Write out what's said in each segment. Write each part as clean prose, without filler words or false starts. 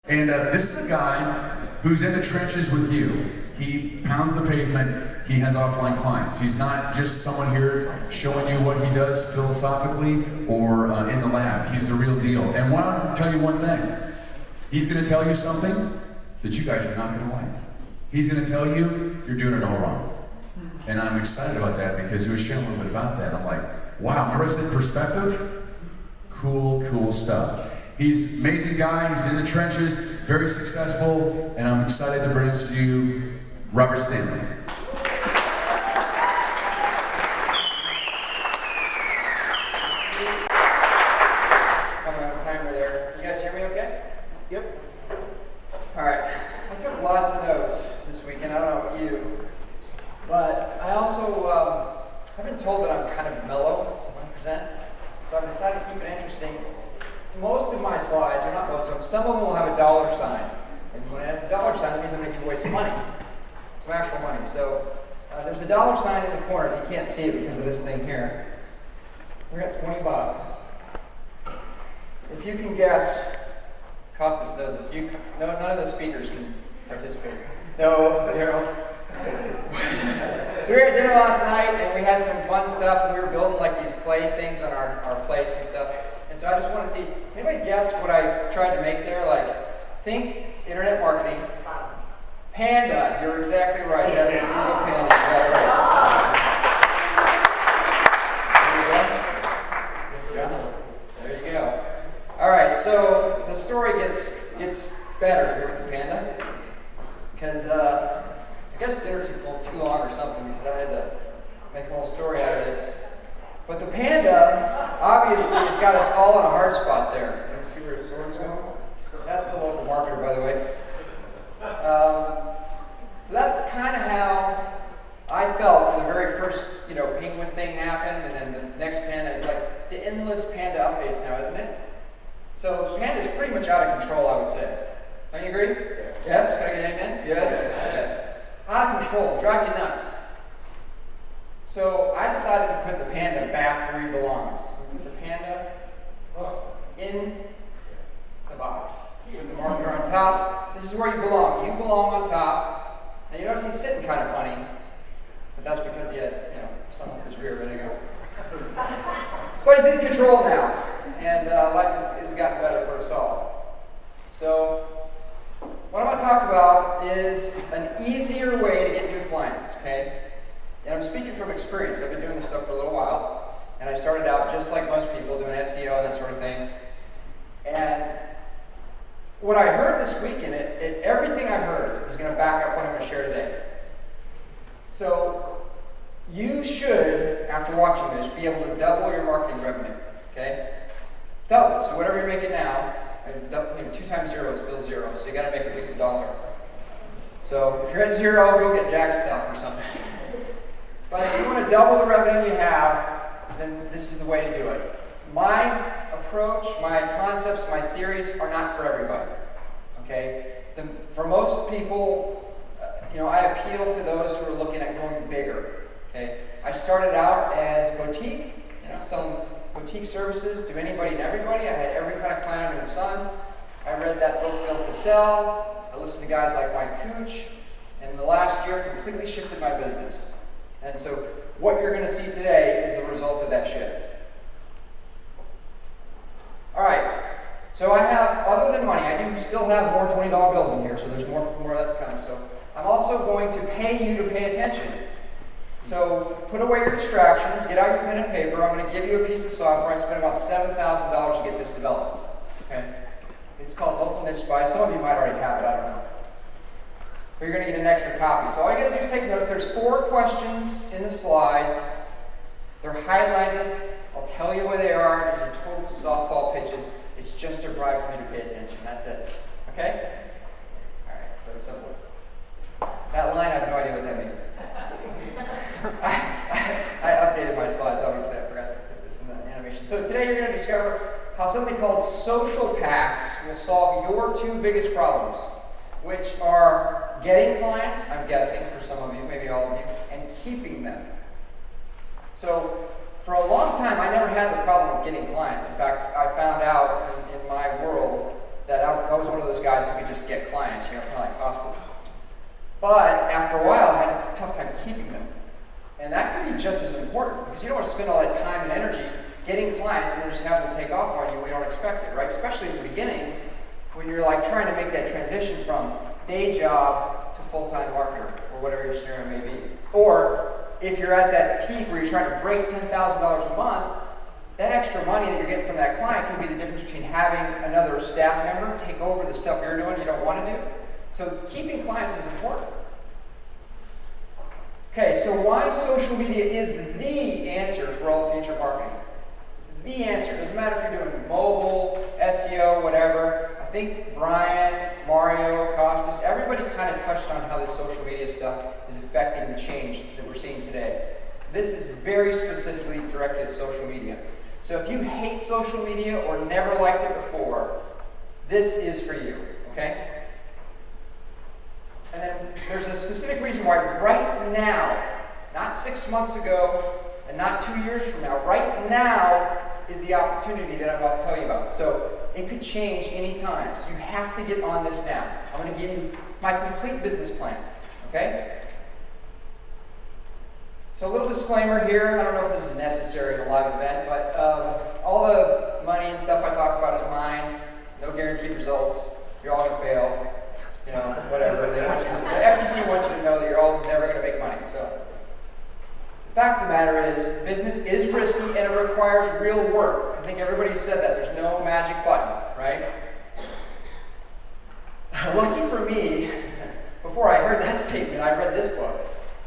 And this is a guy who's in the trenches with you. He pounds the pavement. He has offline clients. He's not just someone here showing you what he does philosophically or in the lab. He's the real deal. And I want to tell you one thing. He's going to tell you something that you guys are not going to like. He's going to tell you you're doing it all wrong. And I'm excited about that because he was sharing a little bit about that. I'm like, wow, remember I said perspective? Cool, cool stuff. He's an amazing guy. He's in the trenches, very successful, and I'm excited to bring to you Robert Stanley. Coming on timer there. You guys hear me okay? Yep. All right. I took lots of notes this weekend. I don't know about you, but I also I've been told that I'm kind of mellow when I present, so I've decided to keep it interesting. Most of my slides, or not most of them, some of them will have a dollar sign. And when it has a dollar sign, that means I'm going to give away some money, some actual money. So there's a dollar sign in the corner if you can't see it because of this thing here. We got 20 bucks. If you can guess, Costas knows this. None of the speakers can participate. No, Daryl. So we were at dinner last night and we had some fun stuff and we were building like these clay things on our plates and stuff. And so I just want to see, anybody guess what I tried to make there? Like, think internet marketing. Panda, you're exactly right. That is the Google Panda. You got it right. There you go. All right, so the story gets better here with the panda. Because I guess dinner took too long or something because I had to make a whole story out of this. But the panda, obviously, has got us all in a hard spot there. You see where his sword's going? That's the local marketer, by the way. So that's kind of how I felt when the very first, penguin thing happened, and then the next panda. It's like the endless panda updates now, isn't it? So panda's pretty much out of control, I would say. Don't you agree? Yes? Can I get an amen? Yes? Out of control. Drive you nuts. So I decided to put the panda back where he belongs. We put the panda in the box. Put the marker on top. This is where you belong. You belong on top. And you notice he's sitting kind of funny, but that's because he had, some of his rear ready to go. But he's in control now, and life has gotten better for us all. So what I'm going to talk about is an easier way to get new clients, okay? And I'm speaking from experience. I've been doing this stuff for a little while, and I started out just like most people doing SEO and that sort of thing. And what I heard this weekend, everything I heard is going to back up what I'm going to share today. So you should, after watching this, be able to double your marketing revenue, okay? Double. So whatever you're making now, 2 times 0 is still 0, so you got to make at least $1. So if you're at 0, go get Jack stuff or something. But if you want to double the revenue you have, then this is the way to do it. My approach, my concepts, my theories are not for everybody. Okay? For most people, I appeal to those who are looking at going bigger. Okay? I started out as boutique, selling boutique services to anybody and everybody. I had every kind of client under the sun. I read that book, Built to Sell. I listened to guys like Mike Cooch. And in the last year, completely shifted my business. And so what you're going to see today is the result of that shift. All right. So I have, other than money, I do still have more $20 bills in here, so there's more of that's coming. So I'm also going to pay you to pay attention. So put away your distractions, get out your pen and paper. I'm going to give you a piece of software. I spent about $7,000 to get this developed. Okay? It's called Local Niche Spy. Some of you might already have it, I don't know. But you're going to get an extra copy. So all you got to do is take notes. There's 4 questions in the slides. They're highlighted. I'll tell you where they are. These are total softball pitches. It's just a bribe for you to pay attention. That's it. Okay? All right, so it's simple. That line, I have no idea what that means. I updated my slides. Obviously, I forgot to put this in the animation. So today you're going to discover how something called social packs will solve your 2 biggest problems, which are getting clients, I'm guessing for some of you, maybe all of you, and keeping them. So for a long time, I never had the problem of getting clients. In fact, I found out in my world that I was one of those guys who could just get clients, kind of like Costas. But after a while, I had a tough time keeping them. And that could be just as important, because you don't want to spend all that time and energy getting clients and then just have them take off on you when you don't expect it, right? Especially in the beginning, when you're like trying to make that transition from day job to full-time marketer, or whatever your scenario may be. Or if you're at that peak where you're trying to break $10,000 a month, that extra money that you're getting from that client can be the difference between having another staff member take over the stuff you're doing you don't want to do. So keeping clients is important. Okay, so why social media is the answer for all future marketing. It's the answer. It doesn't matter if you're doing mobile, SEO, whatever. I think Brian, Mario, Costas, everybody kind of touched on how this social media stuff is affecting the change that we're seeing today. This is very specifically directed at social media. So if you hate social media or never liked it before, this is for you, okay? And then there's a specific reason why right now, not 6 months ago, and not 2 years from now, right now is the opportunity that I'm about to tell you about. So it could change anytime. So you have to get on this now. I'm going to give you my complete business plan, okay? So a little disclaimer here. I don't know if this is necessary in a live event, but all the money and stuff I talk about is mine. No guaranteed results. You're all going to fail. You know, whatever. They want you to, the FTC wants you to know that you're all never going to make money. So the fact of the matter is, business is risky and it requires real work. I think everybody said that. There's no magic button, right? Lucky for me, before I heard that statement, I read this book.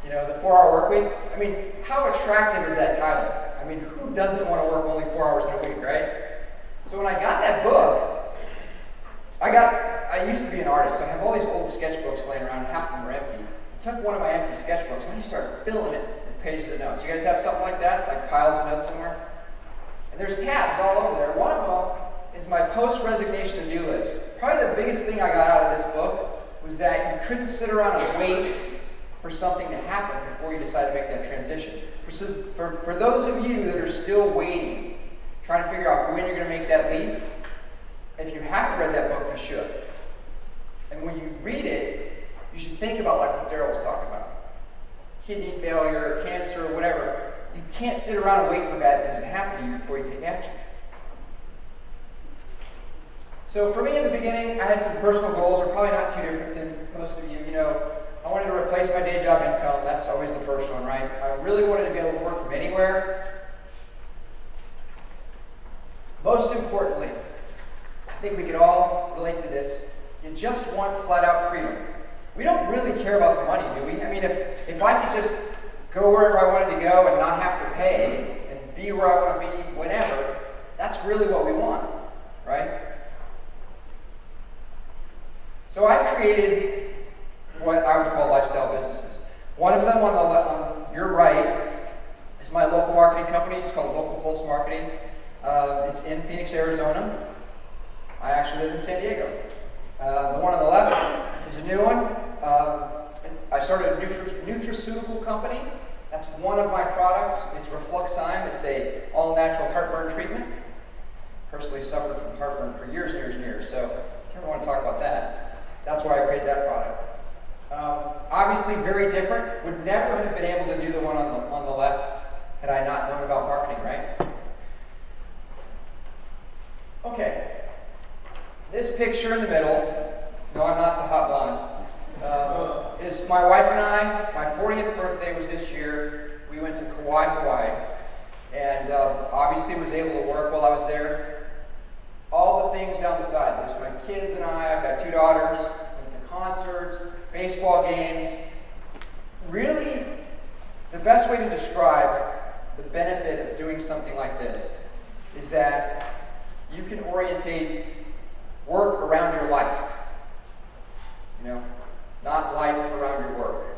You know, the 4-Hour Work Week. I mean, how attractive is that title? I mean, who doesn't want to work only 4 hours in a week, right? So when I got that book, I used to be an artist, so I have all these old sketchbooks laying around, half of them are empty. I took one of my empty sketchbooks and I just started filling it with pages of notes. You guys have something like that? Like piles of notes somewhere? And there's tabs all over there. One of them is my post-resignation to-do list. Probably the biggest thing I got out of this book was that you couldn't sit around and wait for something to happen before you decide to make that transition. For those of you that are still waiting, trying to figure out when you're going to make that leap, if you haven't read that book, you should. And when you read it, you should think about like what Daryl was talking about. Kidney failure, cancer, whatever. You can't sit around and wait for bad things to happen to you before you take action. So for me in the beginning, I had some personal goals. They're probably not too different than most of you. You know, I wanted to replace my day job income. That's always the first one, right? I really wanted to be able to work from anywhere. Most importantly, I think we could all relate to this. You just want flat-out freedom. We don't really care about the money, do we? I mean, if I could just go wherever I wanted to go and not have to pay and be where I want to be whenever, that's really what we want, right? So I created what I would call lifestyle businesses. One of them on your right is my local marketing company. It's called Local Pulse Marketing. It's in Phoenix, Arizona. I actually live in San Diego. The one on the left is a new one. I started a nutraceutical company. That's one of my products. It's Refluxime. It's a all-natural heartburn treatment. Personally suffered from heartburn for years and years and years, so I never want to talk about that. That's why I created that product. Obviously very different. Would never have been able to do the one on the left had I not known about marketing, right? Okay. This picture in the middle, no, I'm not the hot blonde, is my wife and I. My 40th birthday was this year. We went to Kauai, Hawaii, and obviously was able to work while I was there. All the things down the side. There's my kids and I've got 2 daughters, went to concerts, baseball games. Really, the best way to describe the benefit of doing something like this is that you can orientate work around your life. You know, not life around your work.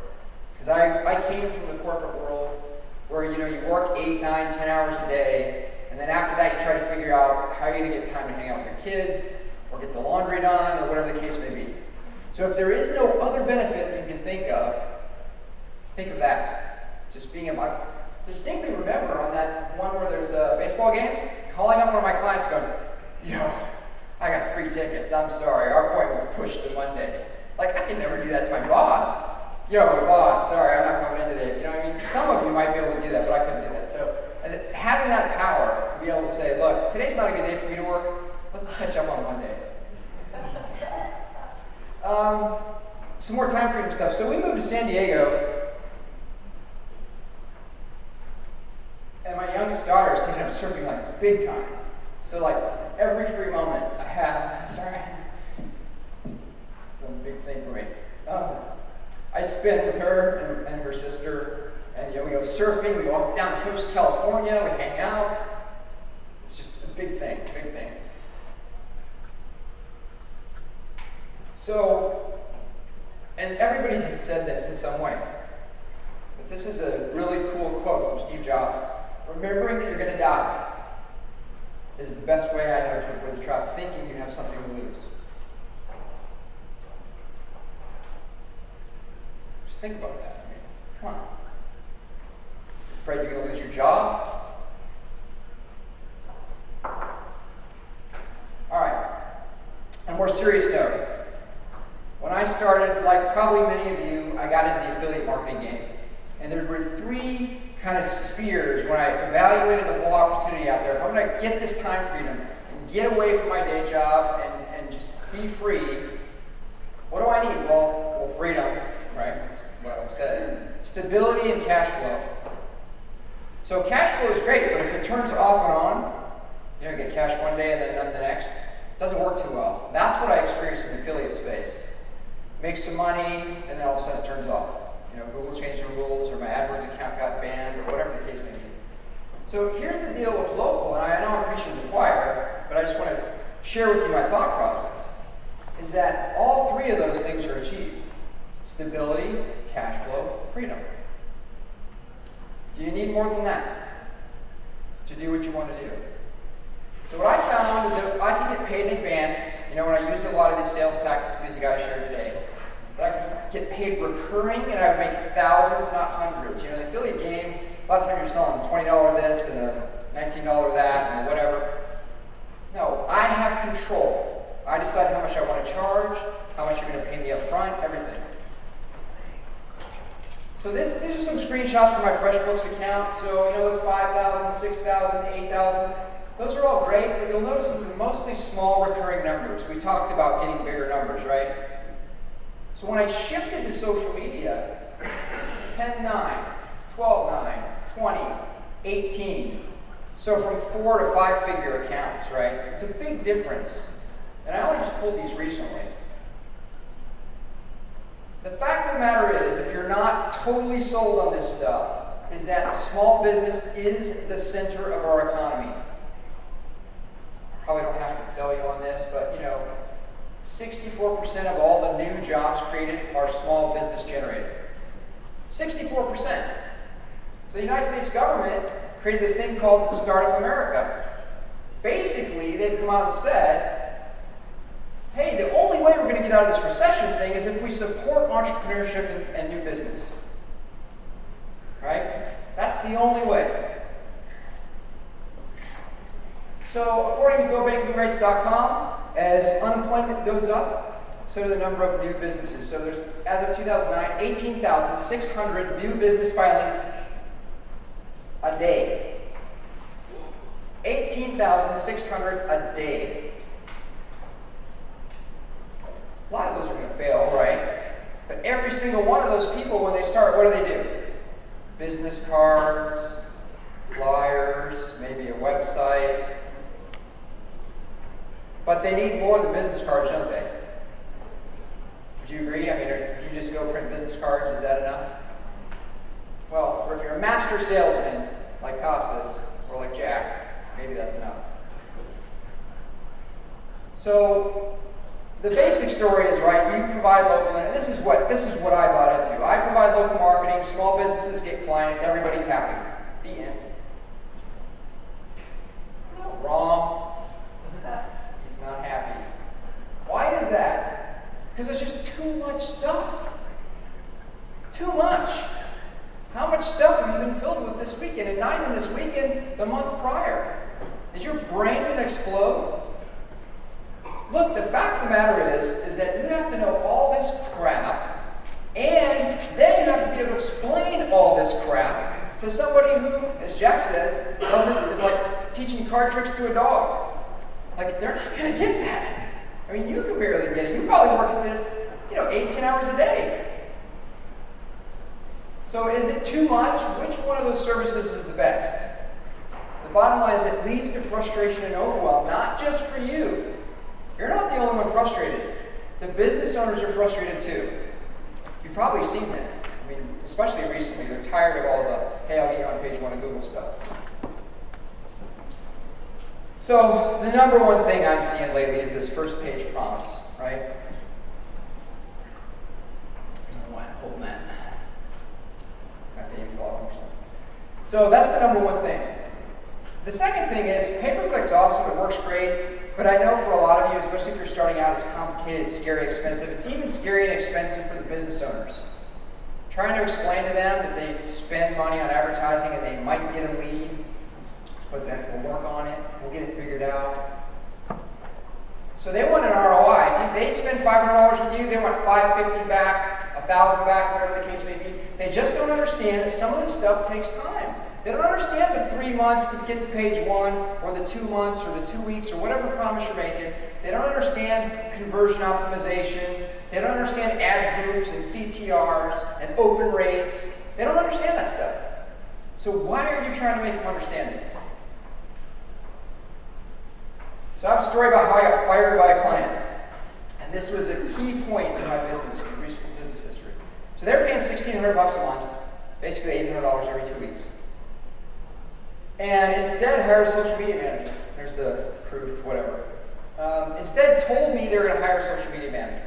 Because I came from the corporate world where, you know, you work 8, 9, 10 hours a day, and then after that you try to figure out how you're going to get time to hang out with your kids, or get the laundry done, or whatever the case may be. So if there is no other benefit that you can think of that. Just being I distinctly remember on that one where there's a baseball game, calling up one of my clients going, yo, I got free tickets. I'm sorry. Our appointment's pushed to Monday. Like, I can never do that to my boss. Yo, boss, sorry, I'm not coming in today. You know what I mean? Some of you might be able to do that, but I couldn't do that. So, and having that power to be able to say, look, today's not a good day for me to work. Let's catch up on Monday. Some more time freedom stuff. So we moved to San Diego, and my youngest daughter is taking up surfing like big time. So like every free moment I have, sorry, it's a big thing for me. I spend with her and her sister, and we go surfing, we walk down the coast of California, we hang out. It's just a big thing, big thing. So, and everybody has said this in some way, but this is a really cool quote from Steve Jobs. Remembering that you're going to die is the best way I know to avoid the trap, thinking you have something to lose. Just think about that. I mean, come on. You're afraid you're going to lose your job? All right. On a more serious note, when I started, like probably many of you, I got into the affiliate marketing game. And there were three kind of spheres when I evaluated the whole opportunity out there. If I'm going to get this time freedom and get away from my day job and just be free, what do I need? Well, freedom, right? That's what I said. Stability and cash flow. So cash flow is great, but if it turns off and on, you get cash one day and then none the next, it doesn't work too well. That's what I experienced in the affiliate space. Make some money, and then all of a sudden it turns off. Google changed the rules, or my AdWords account got banned, or whatever the case may be. So here's the deal with local, and I know I'm preaching to the choir, but I just want to share with you my thought process, is that all three of those things are achieved. Stability, cash flow, freedom. Do you need more than that to do what you want to do? So what I found is that I can get paid in advance, when I used a lot of these sales tactics these guys shared today, but I could get paid recurring, and I would make thousands, not hundreds. The affiliate game, a lot of times you're selling $20 this and a $19 that and whatever. No, I have control. I decide how much I want to charge, how much you're going to pay me up front, everything. So these are some screenshots from my FreshBooks account. So, those 5,000, 6,000, 8,000, those are all great, but you'll notice those are mostly small recurring numbers. We talked about getting bigger numbers, right? So when I shifted to social media, 10-9, 12-9, 20, 18. So from 4 to 5 figure accounts, right? It's a big difference. And I only just pulled these recently. The fact of the matter is, if you're not totally sold on this stuff, is that small business is the center of our economy. I probably don't have to sell you on this, but 64% of all the new jobs created are small business generated. 64%. So the United States government created this thing called Startup America. Basically, they've come out and said, hey, the only way we're going to get out of this recession thing is if we support entrepreneurship and new business. Right? That's the only way. So according to GoBankingRates.com, as unemployment goes up, so do the number of new businesses. So there's, as of 2009, 18,600 new business filings a day. 18,600 a day. A lot of those are going to fail, right? But every single one of those people, when they start, what do? Business cards, flyers, maybe a website. But they need more than business cards, don't they? Would you agree? I mean, if you just go print business cards, is that enough? Well, if you're a master salesman, like Costas, or like Jack, maybe that's enough. So, the basic story is, right, you provide local, and this is what I bought into. I provide local marketing, small businesses get clients, everybody's happy. The end. No, wrong. He's not happy. Why is that? Because there's just too much stuff. Too much. How much stuff have you been filled with this weekend? And not even this weekend, the month prior. Is your brain going to explode? look, the fact of the matter is that you have to know all this crap, and then you have to be able to explain all this crap to somebody who, as Jack says, is like teaching card tricks to a dog. Like, they're not going to get that. I mean, you can barely get it. You probably work at this, 8-10 hours a day. So is it too much? Which one of those services is the best? The bottom line is it leads to frustration and overwhelm, not just for you. You're not the only one frustrated. The business owners are frustrated too. You've probably seen that. I mean, especially recently, they're tired of all the, hey, I'll get you on page 1 of Google stuff. So the number one thing I'm seeing lately is this first page promise, right? I don't know why I'm holding that. So that's the number one thing. The second thing is, pay-per-click's awesome, it works great, but I know for a lot of you, especially if you're starting out, it's complicated, scary, expensive. It's even scary and expensive for the business owners. Trying to explain to them that they spend money on advertising and they might get a lead, but that we'll work on it, we'll get it figured out. So they want an ROI. If they spend $500 with you, they want $550 back, $1,000 back, whatever the case may be. They just don't understand that some of this stuff takes time. They don't understand the 3 months to get to page 1, or the 2 months, or the 2 weeks, or whatever promise you're making. They don't understand conversion optimization. They don't understand ad groups and CTRs and open rates. They don't understand that stuff. So why are you trying to make them understand it? So I have a story about how I got fired by a client. And this was a key point in my recent business history. So they're paying $1,600 a month, basically $800 every 2 weeks. And instead hired a social media manager. There's the proof, whatever. Instead told me they were going to hire a social media manager.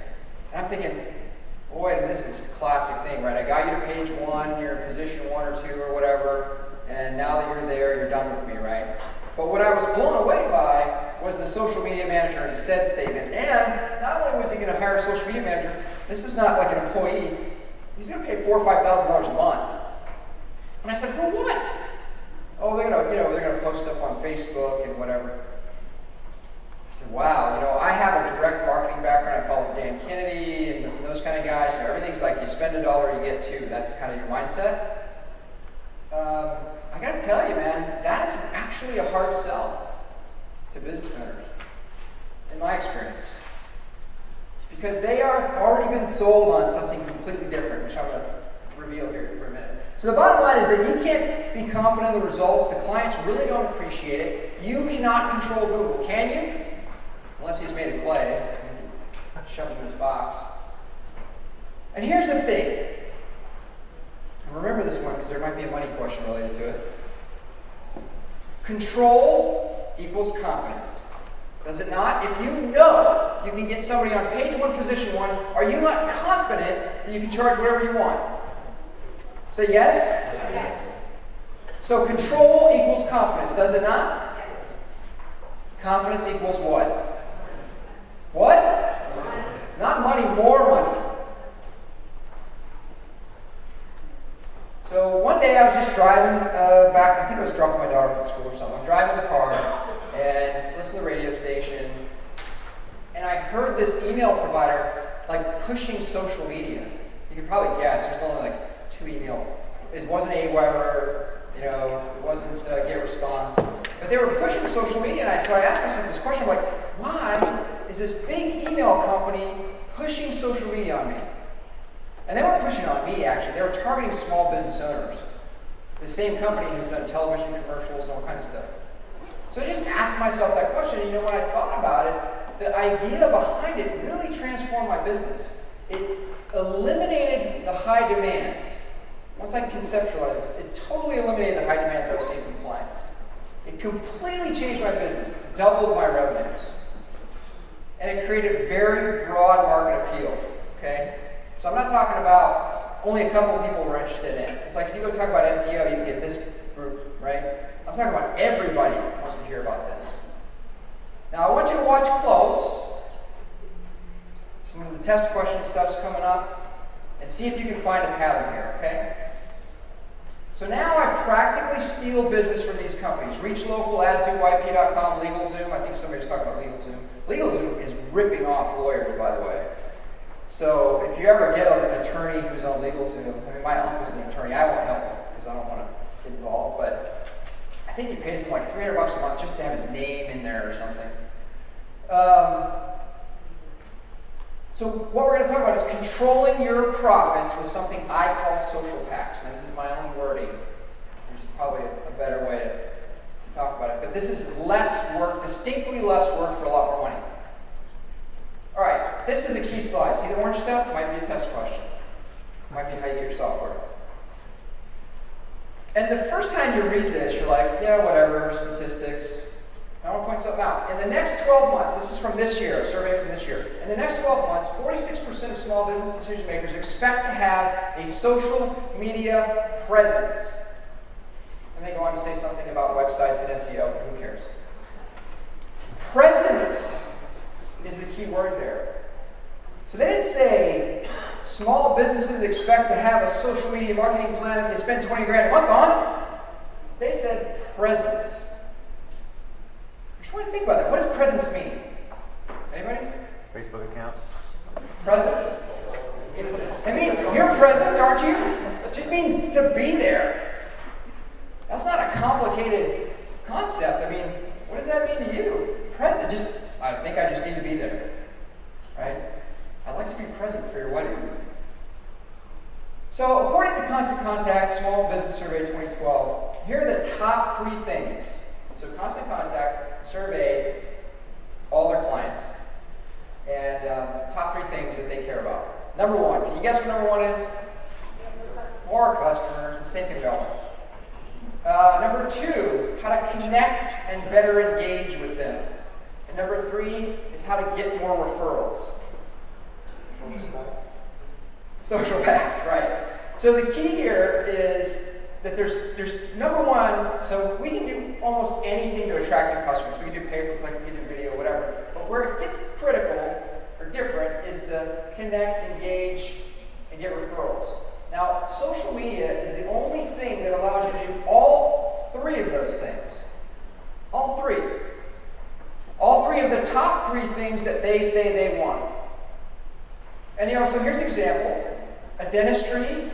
And I'm thinking, boy, this is a classic thing, right? I got you to page 1, you're in position 1 or 2 or whatever, and now that you're there, you're done with me, right? But what I was blown away by was the social media manager instead statement. And not only was he going to hire a social media manager, this is not like an employee. He's going to pay $4,000 or $5,000 a month. And I said, for what? Oh, they're going to post stuff on Facebook and whatever. I said, wow, I have a direct marketing background. I follow Dan Kennedy and those kind of guys. Everything's like you spend $1, you get 2. That's kind of your mindset. I got to tell you, man, that is actually a hard sell to business owners, in my experience. Because they are already been sold on something completely different, which I'm going to reveal here for a minute. So the bottom line is that you can't be confident in the results. The clients really don't appreciate it. You cannot control Google, can you? Unless he's made of clay and shoved it in his box. And here's the thing. And remember this one because there might be a money question related to it. Control equals confidence. Does it not? If you know you can get somebody on page 1, position 1, are you not confident that you can charge whatever you want? Say yes? Yes. So control equals confidence, does it not? Confidence equals what? What? Not money, more money. So one day I was just driving back, I think I was dropping my daughter from school or something. I'm driving the car and listening to the radio station, and I heard this email provider like pushing social media. You can probably guess, there's only like 2 email. It wasn't AWeber, it wasn't GetResponse, but they were pushing social media, and so I asked myself this question, like, why is this big email company pushing social media on me? And they weren't pushing on me, actually. They were targeting small business owners. The same company has done television commercials and all kinds of stuff. So I just asked myself that question, and when I thought about it, the idea behind it really transformed my business. It eliminated the high demands. Once I conceptualized this, it totally eliminated the high demands I was seeing from clients. It completely changed my business, doubled my revenues. And it created very broad market appeal, okay? So I'm not talking about only a couple of people were interested in it. It's like if you go talk about SEO, you can get this group, right? I'm talking about everybody wants to hear about this. Now I want you to watch close. Some of the test question stuff's coming up. And see if you can find a pattern here, okay? So now I practically steal business from these companies. Reach Local, AdZoom, YP.com, LegalZoom. I think somebody's talking about LegalZoom. LegalZoom is ripping off lawyers, by the way. So if you ever get an attorney who's on LegalZoom, I mean, my uncle's an attorney. I won't help him because I don't want to get involved, but I think he pays him like $300 a month just to have his name in there or something. So what we're going to talk about is controlling your profits with something I call social packs. And this is my own wording. There's probably a better way to talk about it. But this is less work, distinctly less work for a lot more money. All right, this is a key slide. See the orange stuff? Might be a test question. Might be how you get your software. And the first time you read this, you're like, yeah, whatever, statistics. I want to point something out. In the next 12 months, this is from this year, a survey from this year. In the next 12 months, 46% of small business decision makers expect to have a social media presence. And they go on to say something about websites and SEO. Who cares? Presence is the key word there. So they didn't say small businesses expect to have a social media marketing plan if they spend 20 grand a month on. They said presence. Just want to think about that. What does presence mean? Anybody? Facebook account. Presence. It means you're present, aren't you? It just means to be there. That's not a complicated concept. I mean, what does that mean to you? Present. I think I just need to be there. Right? I'd like to be present for your wedding. So, according to Constant Contact Small Business Survey 2012, here are the top 3 things. So, Constant Contact surveyed all their clients, and top 3 things that they care about. Number 1, can you guess what number 1 is? More customers, the same thing we all know. Number 2, how to connect and better engage with them. And number 3 is how to get more referrals. Social packs, right. So the key here is that there's number 1, so we can do almost anything to attract new customers. We can do pay-per-click, we can do video, whatever. But where it gets critical or different is the connect, engage, and get referrals. Now, social media is the only thing that allows you to do all 3 of those things. All 3. All 3 of the top 3 things that they say they want. And so here's an example. A dentistry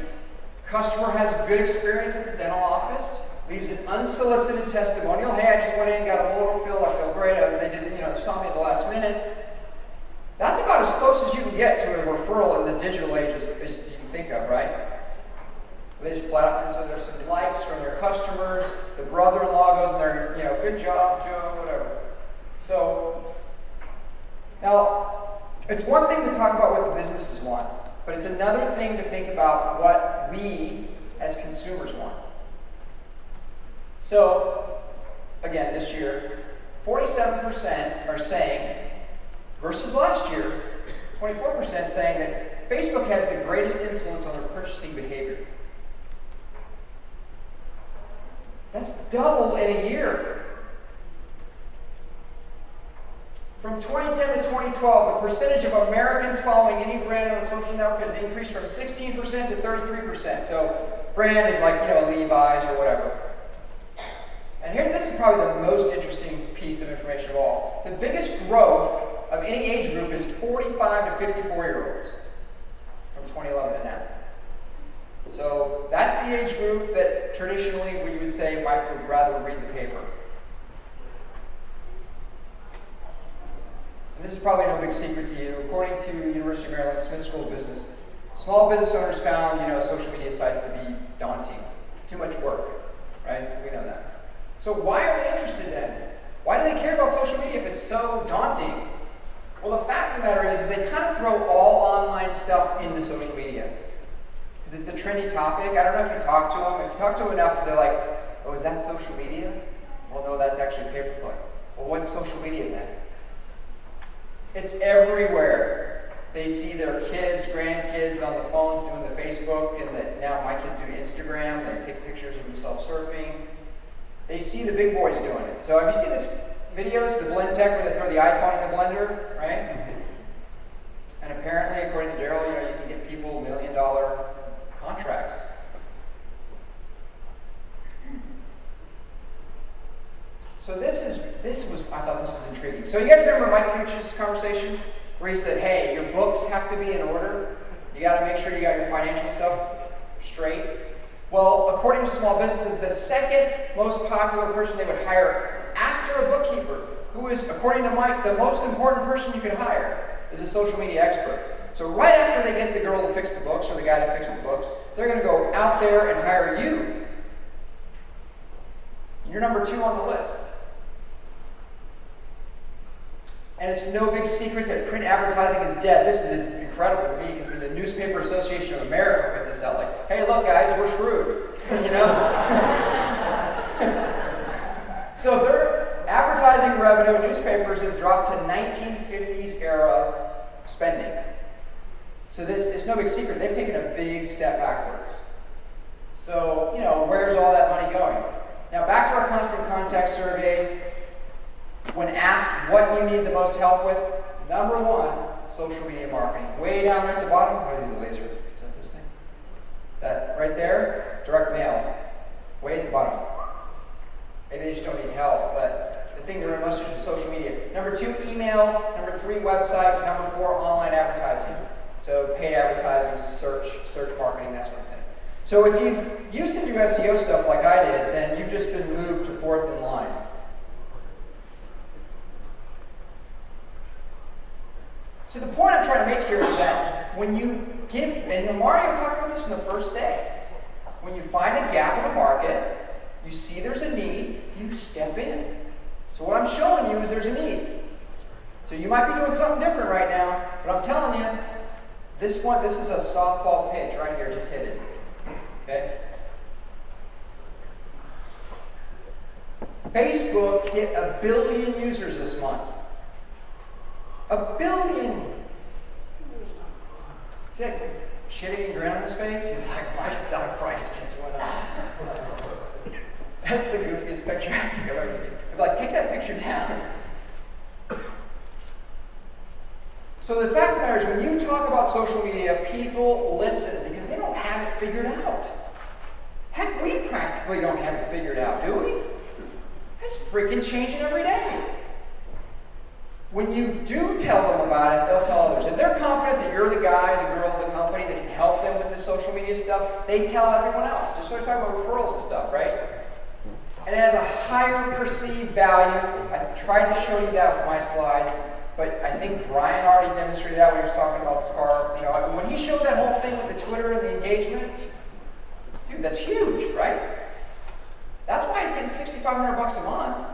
customer has a good experience at the dental office, leaves an unsolicited testimonial. Hey, I just went in, got a molar fill, I feel great. They didn't, saw me at the last minute. That's about as close as you can get to a referral in the digital age as you can think of, right? They just flat out, and so there's some likes from their customers. The brother-in-law goes in there, good job, Joe, whatever. So, now, it's one thing to talk about what the businesses want, but it's another thing to think about what we as consumers want. So, again, this year, 47% are saying, versus last year, 24% saying that Facebook has the greatest influence on their purchasing behavior. That's double in a year. From 2010 to 2012, the percentage of Americans following any brand on a social network has increased from 16% to 33%. So, brand is like, Levi's or whatever. And here, this is probably the most interesting piece of information of all. The biggest growth of any age group is 45 to 54-year-olds from 2011 to now. So, that's the age group that traditionally we would say would rather read the paper. This is probably no big secret to you. According to University of Maryland Smith School of Business, small business owners found, social media sites to be daunting. Too much work, right? We know that. So why are they interested then? Why do they care about social media if it's so daunting? Well, the fact of the matter is they kind of throw all online stuff into social media. Because it's the trendy topic. I don't know if you talk to them. If you talk to them enough, they're like, oh, is that social media? Well, no, that's actually pay-per-click. Well, what's social media then? It's everywhere. They see their kids, grandkids on the phones doing the Facebook, and now my kids do Instagram. They take pictures of themselves surfing. They see the big boys doing it. So have you seen this videos, the blend tech, where they throw the iPhone in the blender, right? And apparently, according to Daryl, you can get people $1 million contracts. So I thought this was intriguing. So you guys remember Mike Kuch's conversation where he said, hey, your books have to be in order. You got to make sure you got your financial stuff straight. Well, according to small businesses, the second most popular person they would hire after a bookkeeper, who is, according to Mike, the most important person you could hire, is a social media expert. So right after they get the girl to fix the books or the guy to fix the books, they're going to go out there and hire you. You're number 2 on the list. And it's no big secret that print advertising is dead. This is incredible to me because the Newspaper Association of America put this out like, hey, look, guys, we're screwed. You know? So their advertising revenue in newspapers have dropped to 1950s era spending. So it's no big secret. They've taken a big step backwards. So, where's all that money going? Now, back to our constant contact survey. When asked what you need the most help with, number 1, social media marketing. Way down there at the bottom, the laser. Is that this thing? That right there, direct mail. Way at the bottom. Maybe they just don't need help, but the thing they're most used is social media. Number 2, email. Number 3, website. Number 4, online advertising. So paid advertising, search marketing, that sort of thing. So if you used to do SEO stuff like I did, then you've just been moved to 4th in line. So the point I'm trying to make here is that when you give, and Mario talked about this in the first day, when you find a gap in a market, you see there's a need, you step in. So what I'm showing you is there's a need. So you might be doing something different right now, but I'm telling you, this is a softball pitch right here, just hit it. Okay? Facebook hit 1 billion users this month. 1 billion! See that shitty grin on his face? He's like, my stock price just went up. That's the goofiest picture I think I've ever seen. I'd be like, take that picture down. So the fact of the matter is, when you talk about social media, people listen because they don't have it figured out. Heck, we practically don't have it figured out, do we? It's freaking changing every day. When you do tell them about it, they'll tell others. If they're confident that you're the guy, the girl, the company that can help them with the social media stuff, they tell everyone else. Just sort of talking about referrals and stuff, right? And it has a higher perceived value. I tried to show you that with my slides, but I think Brian already demonstrated that when he was talking about this car. When he showed that whole thing with the Twitter and the engagement, dude, that's huge, right? That's why he's getting $6,500 a month.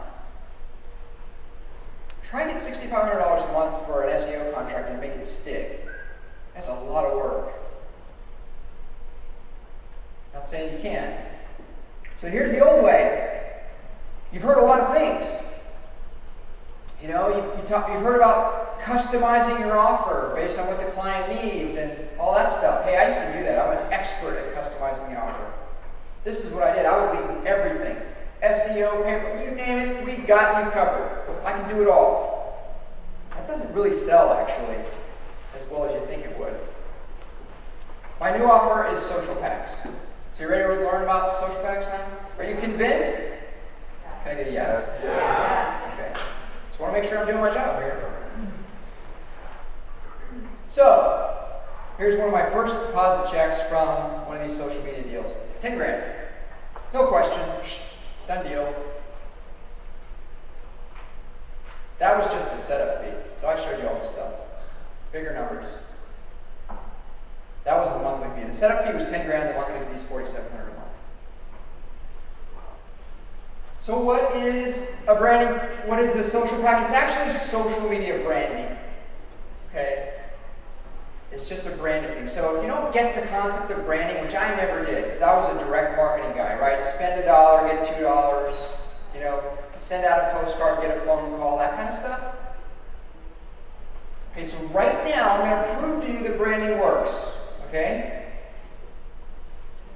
Try and get $6,500 a month for an SEO contract and make it stick. That's a lot of work. Not saying you can't. So here's the old way. You've heard a lot of things. You've heard about customizing your offer based on what the client needs and all that stuff. Hey, I used to do that. I'm an expert at customizing the offer. This is what I did. I would lead with everything. SEO, paper, you name it, we got you covered. I can do it all. That doesn't really sell, actually, as well as you think it would. My new offer is social packs. So you ready to learn about social packs now? Are you convinced? Can I get a yes? Yeah. Okay. Just want to make sure I'm doing my job here. So, here's one of my first deposit checks from one of these social media deals. 10 grand. No question. Done deal. That was just the setup fee. So I showed you all this stuff. Bigger numbers. That was the monthly fee. The setup fee was 10 grand, the monthly fee is $4,700 a month. So what is a branding? What is a social pack? It's actually social media branding. Okay? It's just a branding thing. So if you don't get the concept of branding, which I never did, because I was a direct marketing guy, right? Spend $1, get $2, send out a postcard, get a phone call, that kind of stuff. Okay, so right now I'm going to prove to you that branding works. Okay?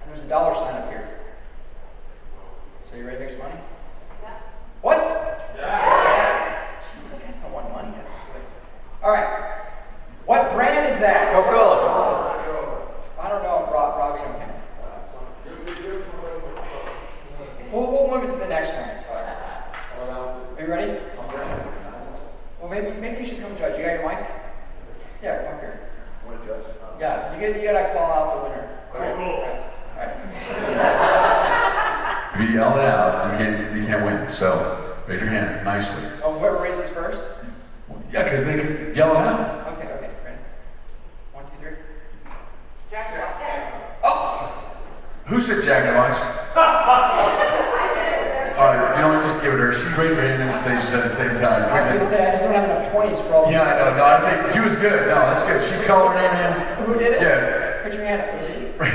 And there's a dollar sign up here. So you ready to make some money? Yeah. What? Yeah. You guys don't want money. All right. What brand is that? Coca-Cola. I don't know if Robbie can. We'll move it to the next one. Yeah, you gotta call out the winner. Okay, cool. All right. If you yell it out, you can't win. So raise your hand nicely. Oh, whoever raises first? Yeah, because they can yell it out. Okay, ready? 1, 2, 3. Jack. Oh! Who said Jack in the Box? All right, you know what? Just give it to her. She raised her hand and said she at the same time. I was going to say, I just don't have enough 20s for all Yeah, I know. No, I think she was good. No, that's good. She called her name in. Who did it? Yeah. Put your hand up. Was it? Right.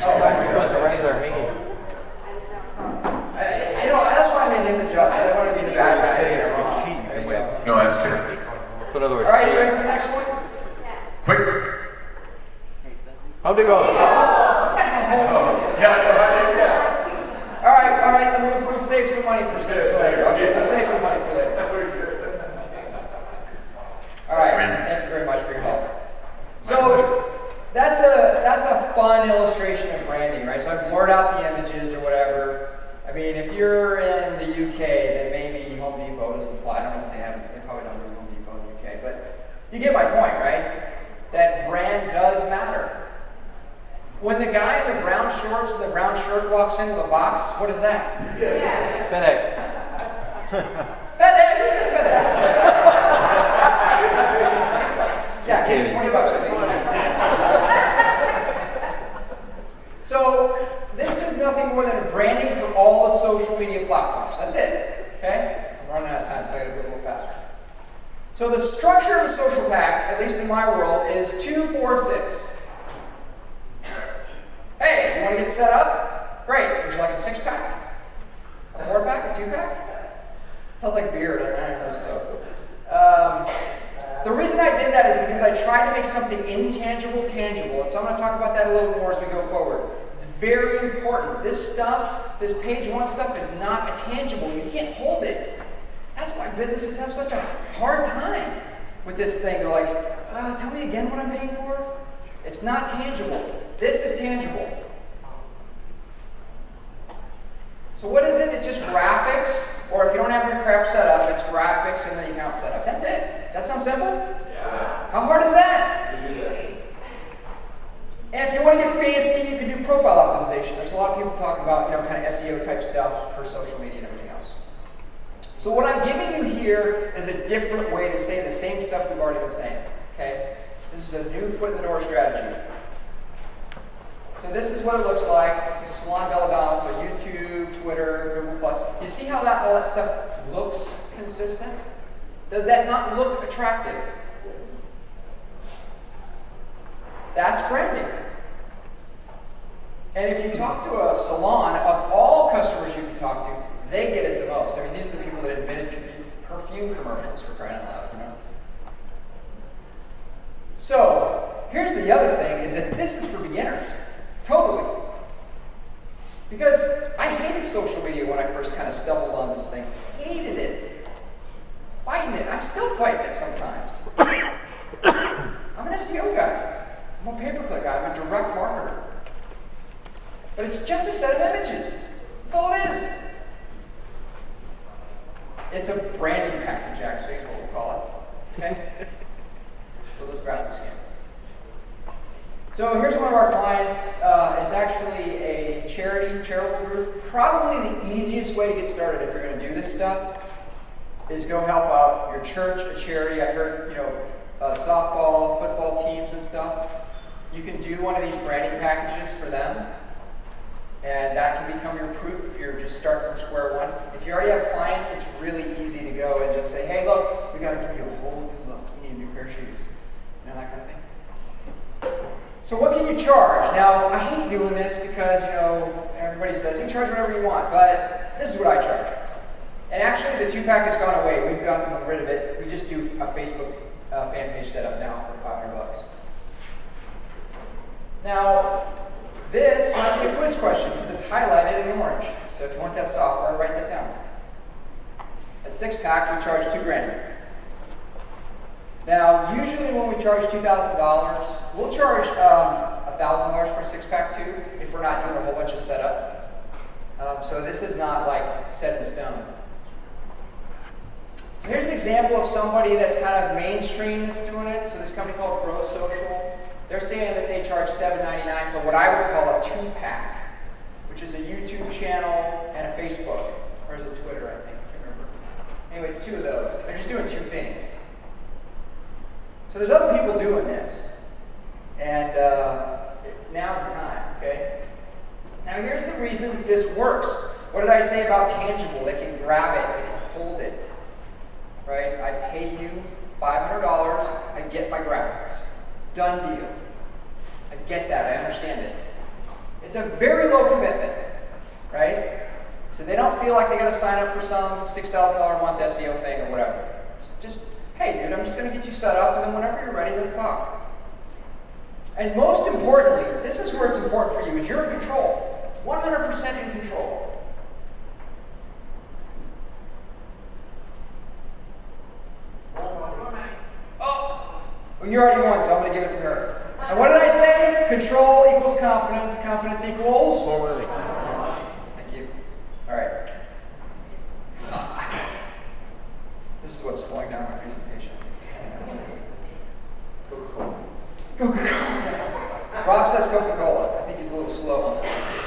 Oh, right. That's why I made him the judge. I didn't want to be the bad guy. There you go. No, that's good. So in other words, All right, you ready for the next one? Quick. how'd it go? Yeah. All right. Then we'll save some money for later. Okay, we'll save some money for later. All right. Thank you very much for your help. So that's a fun illustration of branding, right? So I've blurred out the images or whatever. I mean, if you're in the UK, then maybe Home Depot doesn't fly. I don't know if they have. They probably don't do Home Depot in the UK, but you get my point, right? That brand does matter. When the guy in the brown shorts and the brown shirt walks into the box, what is that? FedEx. FedEx. Who said FedEx? Yeah, give me $20 please. So this is nothing more than branding for all the social media platforms. That's it. Okay? I'm running out of time, so I gotta go a little faster. So the structure of a social pack, at least in my world, is 2, 4, and 6. Hey, you want to get set up? Great. Would you like a 6-pack? A 4-pack? A 2-pack? Sounds like beer. I don't know. So, the reason I did that is because I tried to make something intangible tangible. And so I'm going to talk about that a little more as we go forward. It's very important. This stuff, this page 1 stuff is not a tangible. You can't hold it. That's why businesses have such a hard time with this thing. They're like, tell me again what I'm paying for? It's not tangible. This is tangible. So what is it? It's just graphics, or if you don't have your crap set up, it's graphics and the account set up. That's it. That sounds simple? Yeah. How hard is that? Yeah. And if you want to get fancy, you can do profile optimization. There's a lot of people talking about, kind of SEO type stuff for social media and everything else. So what I'm giving you here is a different way to say the same stuff we've already been saying. Okay? This is a new foot in the door strategy. So this is what it looks like. This is Salon Belladonna, so YouTube, Twitter, Google+. You see how all that stuff looks consistent? Does that not look attractive? That's branding. And if you talk to a salon, of all customers you can talk to, they get it the most. I mean, these are the people that invented perfume commercials, for crying out loud, So, here's the other thing, is that this is for beginners. Totally. Because I hated social media when I first kind of stumbled on this thing. Hated it. Fighting it. I'm still fighting it sometimes. I'm an SEO guy. I'm a pay-per-click guy. I'm a direct marketer. But it's just a set of images. That's all it is. It's a branding package, actually, is what we'll call it. Okay? So those graphics again. So here's one of our clients. It's actually a charitable group. Probably the easiest way to get started if you're going to do this stuff is go help out your church, a charity. I heard, softball, football teams and stuff. You can do one of these branding packages for them. And that can become your proof if you're just starting from square one. If you already have clients, it's really easy to go and just say, hey, look, we got to give you a whole new look. You need a new pair of shoes. That kind of thing. So what can you charge? Now, I hate doing this because, everybody says you can charge whatever you want, but this is what I charge. And actually, the 2-pack has gone away. We've gotten rid of it. We just do a Facebook fan page setup now for $500. Now, this might be a quiz question because it's highlighted in orange. So if you want that software, write that down. A 6-pack, we charge $2,000. Now, usually when we charge $2,000, we'll charge $1,000 for a 6-pack too, if we're not doing a whole bunch of setup. So this is not like set in stone. So here's an example of somebody that's kind of mainstream that's doing it. So this company called Grow Social. They're saying that they charge $7.99 for what I would call a 2-pack, which is a YouTube channel and a Facebook, or is it Twitter, I think, I can't remember. Anyway, it's 2 of those. They're just doing 2 things. So there's other people doing this, and now's the time, okay? Now here's the reason that this works. What did I say about tangible? They can grab it, they can hold it, right? I pay you $500, I get my graphics. Done deal. I get that, I understand it. It's a very low commitment, right? So they don't feel like they gotta sign up for some $6,000 a month SEO thing or whatever. It's just, hey dude, I'm just gonna get you set up, and then whenever you're ready, let's talk. And most importantly, this is where it's important for you, is you're in control. 100% in control. Oh! Well, you already won, so I'm going to give it to her. And what did I say? Control equals confidence. Confidence equals? More money. Thank you. All right. This is what's slowing down my presentation. Coca-Cola. Rob says Coca-Cola. I think he's a little slow on that.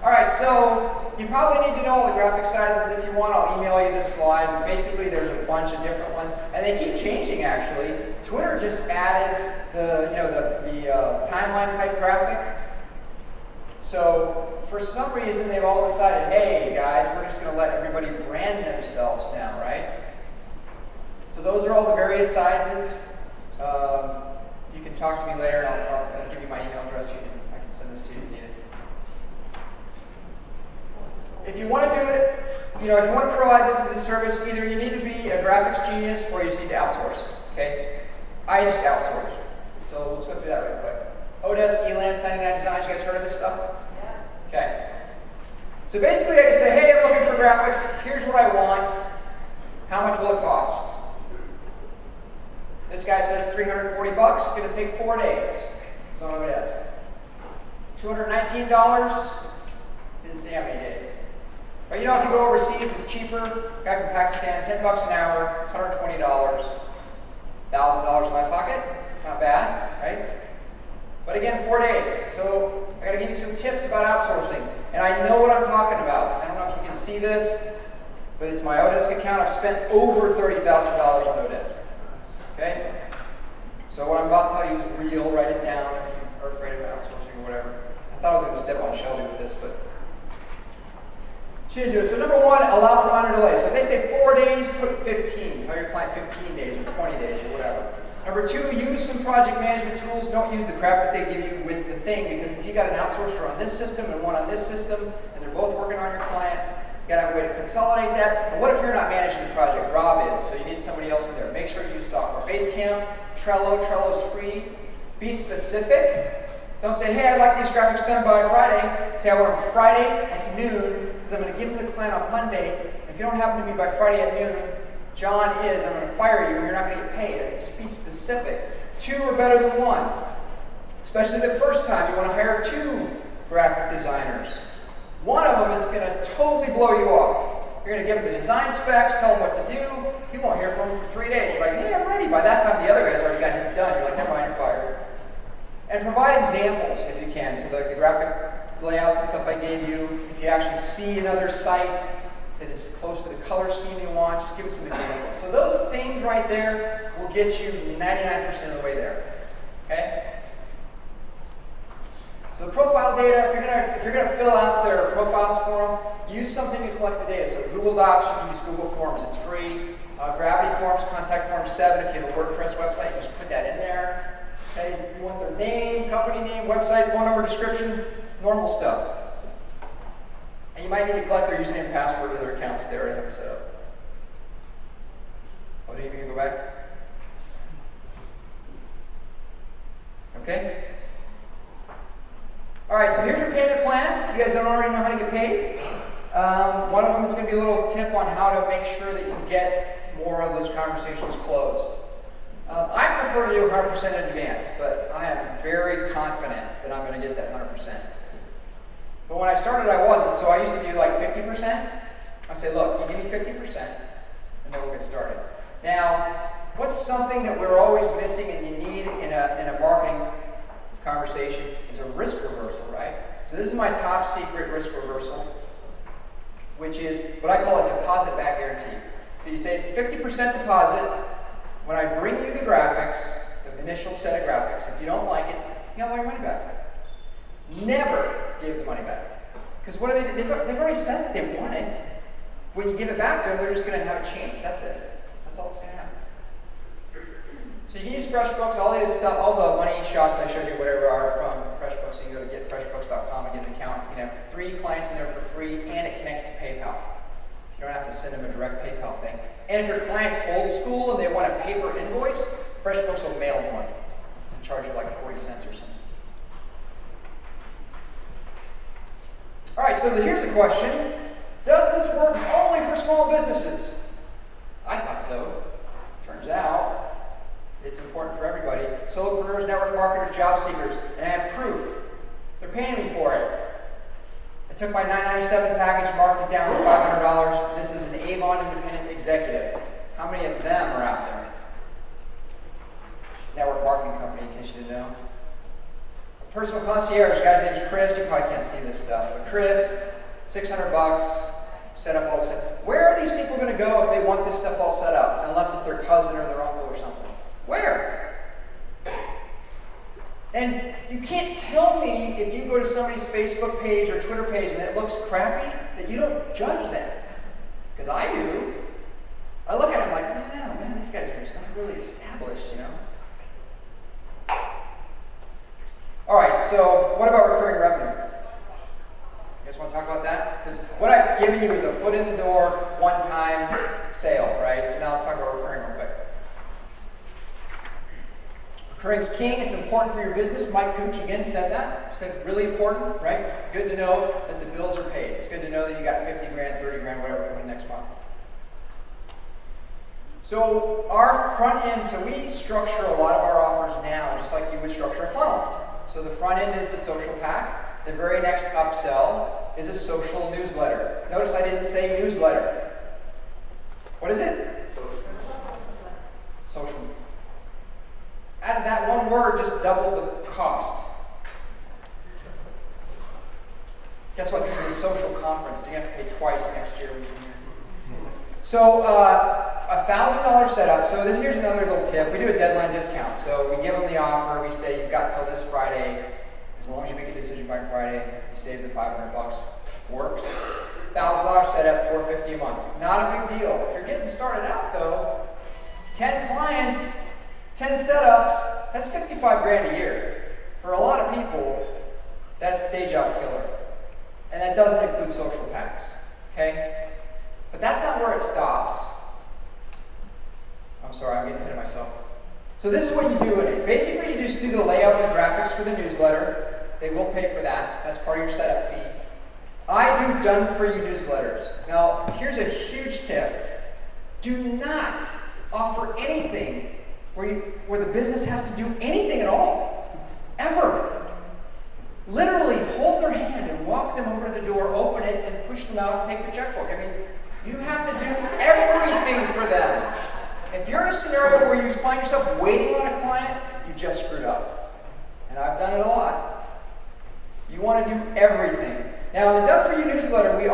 All right, so you probably need to know all the graphic sizes. If you want, I'll email you this slide. But basically, there's a bunch of different ones, and they keep changing. Actually, Twitter just added the timeline type graphic. So for some reason, they've all decided, hey guys, we're just going to let everybody brand themselves now, right? So those are all the various sizes. You can talk to me later, and I'll give you my email address. I can send this to you if you need it. If you want to do it, if you want to provide this as a service, either you need to be a graphics genius or you just need to outsource. Okay? I just outsourced. So let's go through that real quick. Odesk, Elance, 99 Designs. You guys heard of this stuff? Yeah. Okay. So basically, I just say, hey, I'm looking for graphics. Here's what I want. How much will it cost? This guy says $340 bucks. It's going to take 4 days. So on Odesk. $219. Didn't say how many days. But if you go overseas, it's cheaper. Guy from Pakistan, $10 an hour, $120, $1,000 in my pocket. Not bad, right? But again, 4 days. So I got to give you some tips about outsourcing. And I know what I'm talking about. I don't know if you can see this, but it's my Odesk account. I've spent over $30,000 on Odesk. Okay? So what I'm about to tell you is real. Write it down if you are afraid of outsourcing or whatever. I thought I was going to step on Shelby with this, but she didn't do it. So number 1, allow for minor delays. So if they say 4 days, put 15. Tell your client 15 days or 20 days or whatever. Number 2, use some project management tools. Don't use the crap that they give you with the thing, because if you got an outsourcer on this system and one on this system, and they're both working on your client, you got to have a way to consolidate that. And what if you're not managing the project? Rob is, so you need somebody else in there. Make sure you use software. Basecamp, Trello. Trello's free. Be specific. Don't say, hey, I'd like these graphics done by Friday. Say, I want them Friday at noon, because I'm going to give them to the client on Monday. If you don't have them to me by Friday at noon, John is, I'm going to fire you, and you're not going to get paid. Just be specific. 2 are better than 1. Especially the first time, you want to hire 2 graphic designers. One of them is going to totally blow you off. You're going to give them the design specs, tell them what to do. You won't hear from them for 3 days. You're like, hey, I'm ready. By that time, the other guy's already got his done. You're like, never mind, you're fired. And provide examples if you can. So like the graphic layouts and stuff I gave you. If you actually see another site that is close to the color scheme you want, just give us some examples. So those things right there will get you 99% of the way there. Okay? So the profile data, if you're gonna fill out their profiles for them, use something to collect the data. So Google Docs, you can use Google Forms, it's free. Gravity Forms, Contact Form 7, if you have a WordPress website, you just put that in there. Okay, you want their name, company name, website, phone number, description, normal stuff. And you might need to collect their username and password to their accounts if they already have them set up. Oh, do you need me to go back? Okay? Alright, so here's your payment plan. If you guys don't already know how to get paid. One of them is going to be a little tip on how to make sure that you get more of those conversations closed. I prefer to do 100% in advance, but I am very confident that I'm going to get that 100%. But when I started, I wasn't, so I used to do like 50%. I say, look, you give me 50%, and then we'll get started. Now, What's something that we're always missing and you need in a marketing conversation is a risk reversal, right? So this is my top secret risk reversal, which is what I call a deposit back guarantee. So you say it's a 50% deposit. When I bring you the graphics, the initial set of graphics, if you don't like it, you got all your money back. Never give the money back. Because what do they do? They've already said that they want it. When you give it back to them, they're just going to have it changed. That's it. That's all that's going to happen. So you can use FreshBooks, all this stuff, all the money shots I showed you, whatever, are from FreshBooks. So you can go to getfreshbooks.com and get an account. You can have 3 clients in there for free, and it connects to PayPal. You don't have to send them a direct PayPal thing. And if your client's old school and they want a paper invoice, FreshBooks will mail one and charge you like 40 cents or something. All right, so here's a question. Does this work only for small businesses? I thought so. Turns out it's important for everybody. Solopreneurs, network marketers, job seekers, and I have proof. They're paying me for it. I took my $9.97 package, marked it down to $500. This is an Avon independent executive. How many of them are out there? It's a network marketing company, in case you didn't know. A personal concierge, guy's name's Chris. You probably can't see this stuff, but Chris, $600, set up all this stuff. Where are these people going to go if they want this stuff all set up? Unless it's their cousin or their uncle or something. Where? And you can't tell me if you go to somebody's Facebook page or Twitter page and it looks crappy that you don't judge that. Because I do. I look at it like, yeah, man, these guys are just not really established, you know. All right, so what about recurring revenue? You guys want to talk about that? Because what I've given you is a foot in the door, one-time sale, right? So now let's talk about recurring real quick. Recurring's king. It's important for your business. Mike Cooch again said that. He said it's really important, right? It's good to know that the bills are paid. It's good to know that you got 50 grand, 30 grand, whatever coming next month. So our front end, so we structure a lot of our offers now just like you would structure a funnel. So the front end is the social pack. The very next upsell is a social newsletter. Notice I didn't say newsletter. What is it? Social. Add that one word, just doubled the cost. Guess what? This is a social conference, so you have to pay twice next year. So $1,000 setup. So here's another little tip. We do a deadline discount. So we give them the offer. We say you've got till this Friday. As long as you make a decision by Friday, you save the $500. Works. $1,000 setup, $450 a month. Not a big deal. If you're getting started out though, 10 clients, 10 setups, that's 55 grand a year. For a lot of people, that's day job killer. And that doesn't include social packs. Okay? But that's not where it stops. I'm sorry, I'm getting ahead of myself. So this is what you do in it. Basically, you just do the layout and the graphics for the newsletter. They will pay for that. That's part of your setup fee. I do done-for-you newsletters. Now, here's a huge tip. Do not offer anything where the business has to do anything at all. Ever. Literally hold their hand and walk them over to the door, open it, and push them out and take the checkbook. I mean, you have to do everything for them. If you're in a scenario where you find yourself waiting on a client, you just screwed up. And I've done it a lot. You want to do everything. Now, in the Done For You newsletter, the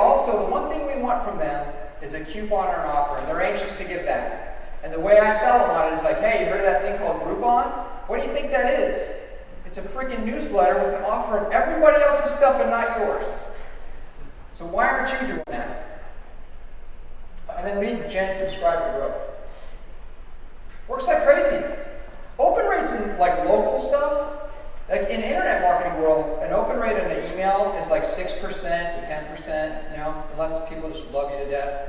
one thing we want from them is a coupon or an offer, and they're anxious to get that. And the way I sell them on it is like, hey, you heard of that thing called Groupon? What do you think that is? It's a freaking newsletter with an offer of everybody else's stuff and not yours. So why aren't you doing that? And then lead gen subscriber growth. Works like crazy. Open rates in like local stuff, like in the internet marketing world, an open rate on an email is like 6% to 10%, you know, unless people just love you to death.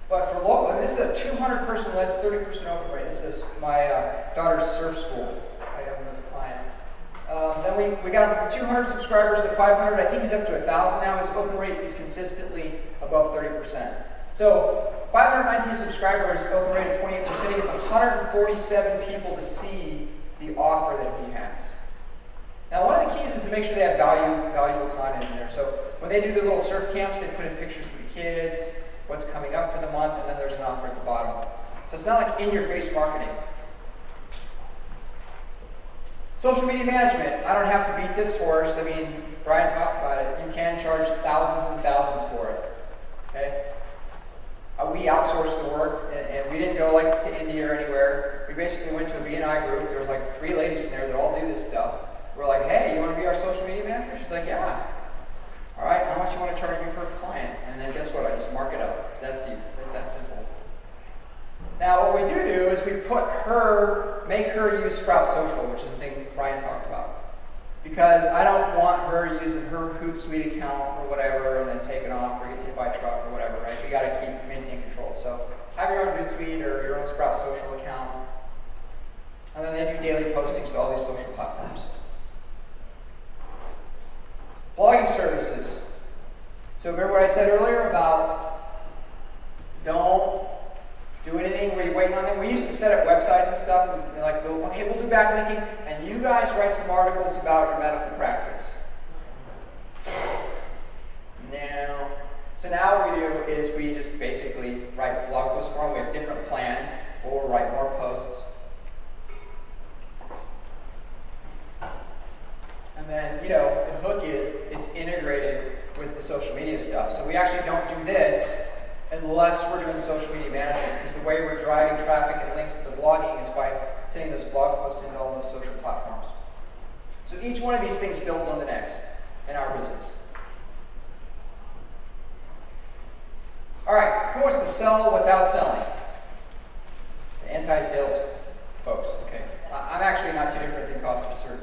But for local, I mean, this is a 200-person list, 30% open rate. This is my daughter's surf school. I have him as a client. Then we got him from 200 subscribers to 500. I think he's up to 1,000 now. His open rate is consistently above 30%. So 519 subscribers, open rate of 28%. He gets 147 people to see the offer that he has. Now, one of the keys is to make sure they have valuable content in there. So when they do the little surf camps, they put in pictures of the kids, what's coming up for the month, and then there's an offer at the bottom. So it's not like in-your-face marketing. Social media management. I don't have to beat this horse. I mean, Brian talked about it. You can charge thousands and thousands for it. Okay? We outsourced the work, and we didn't go like to India or anywhere. We basically went to a B&I group. There was like 3 ladies in there that all do this stuff. We're like, hey, you want to be our social media manager? She's like, yeah. All right, how much you want to charge me per client? And then guess what? I just mark it up. It's that simple. Now, what we do is we make her use Sprout Social, which is the thing Brian talked about. Because I don't want her using her Hootsuite account or whatever and then taking off or getting hit by a truck or whatever, right? We got to maintain control. So have your own Hootsuite or your own Sprout Social account. And then they do daily postings to all these social platforms. Blogging services. So remember what I said earlier about don't do anything where you're waiting on them. We used to set up websites and stuff, and like, okay, we'll do backlinking, and you guys write some articles about your medical practice. Now what we do is we just basically write blog posts for them. We have different plans, or we'll write more posts. And then, the hook is it's integrated with the social media stuff. So we actually don't do this unless we're doing social media management, because the way we're driving traffic and links to the blogging is by sending those blog posts into all those social platforms. So each one of these things builds on the next in our business. All right, who wants to sell without selling? The anti-sales folks, okay. I'm actually not too different than cost to serve.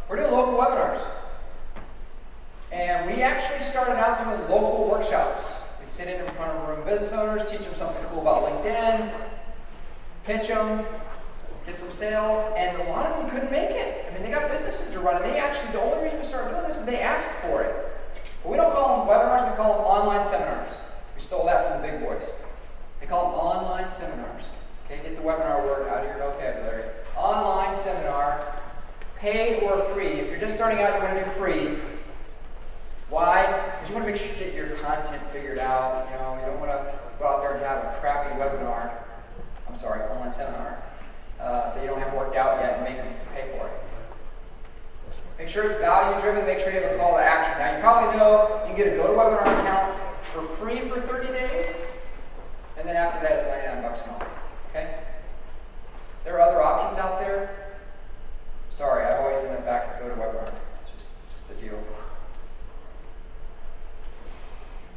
We're doing local webinars. And we actually started out doing local workshops. We'd sit in front of a room of business owners, teach them something cool about LinkedIn, pitch them, get some sales, and a lot of them couldn't make it. I mean, they got businesses to run, and the only reason we started doing this is they asked for it. But we don't call them webinars, we call them online seminars. We stole that from the big boys. They call them online seminars. Okay, get the webinar word out of your vocabulary. Online seminar, paid or free. If you're just starting out, you want to do free. Why? Because you want to make sure you get your content figured out. You don't want to go out there and have a crappy webinar. Online seminar that you don't have worked out yet and make them pay for it. Make sure it's value driven. Make sure you have a call to action. Now you probably know you can get a GoToWebinar account for free for 30 days, and then after that it's $99 a month. Okay? There are other options out there. Sorry, I've always ended back at GoToWebinar. It's just the deal.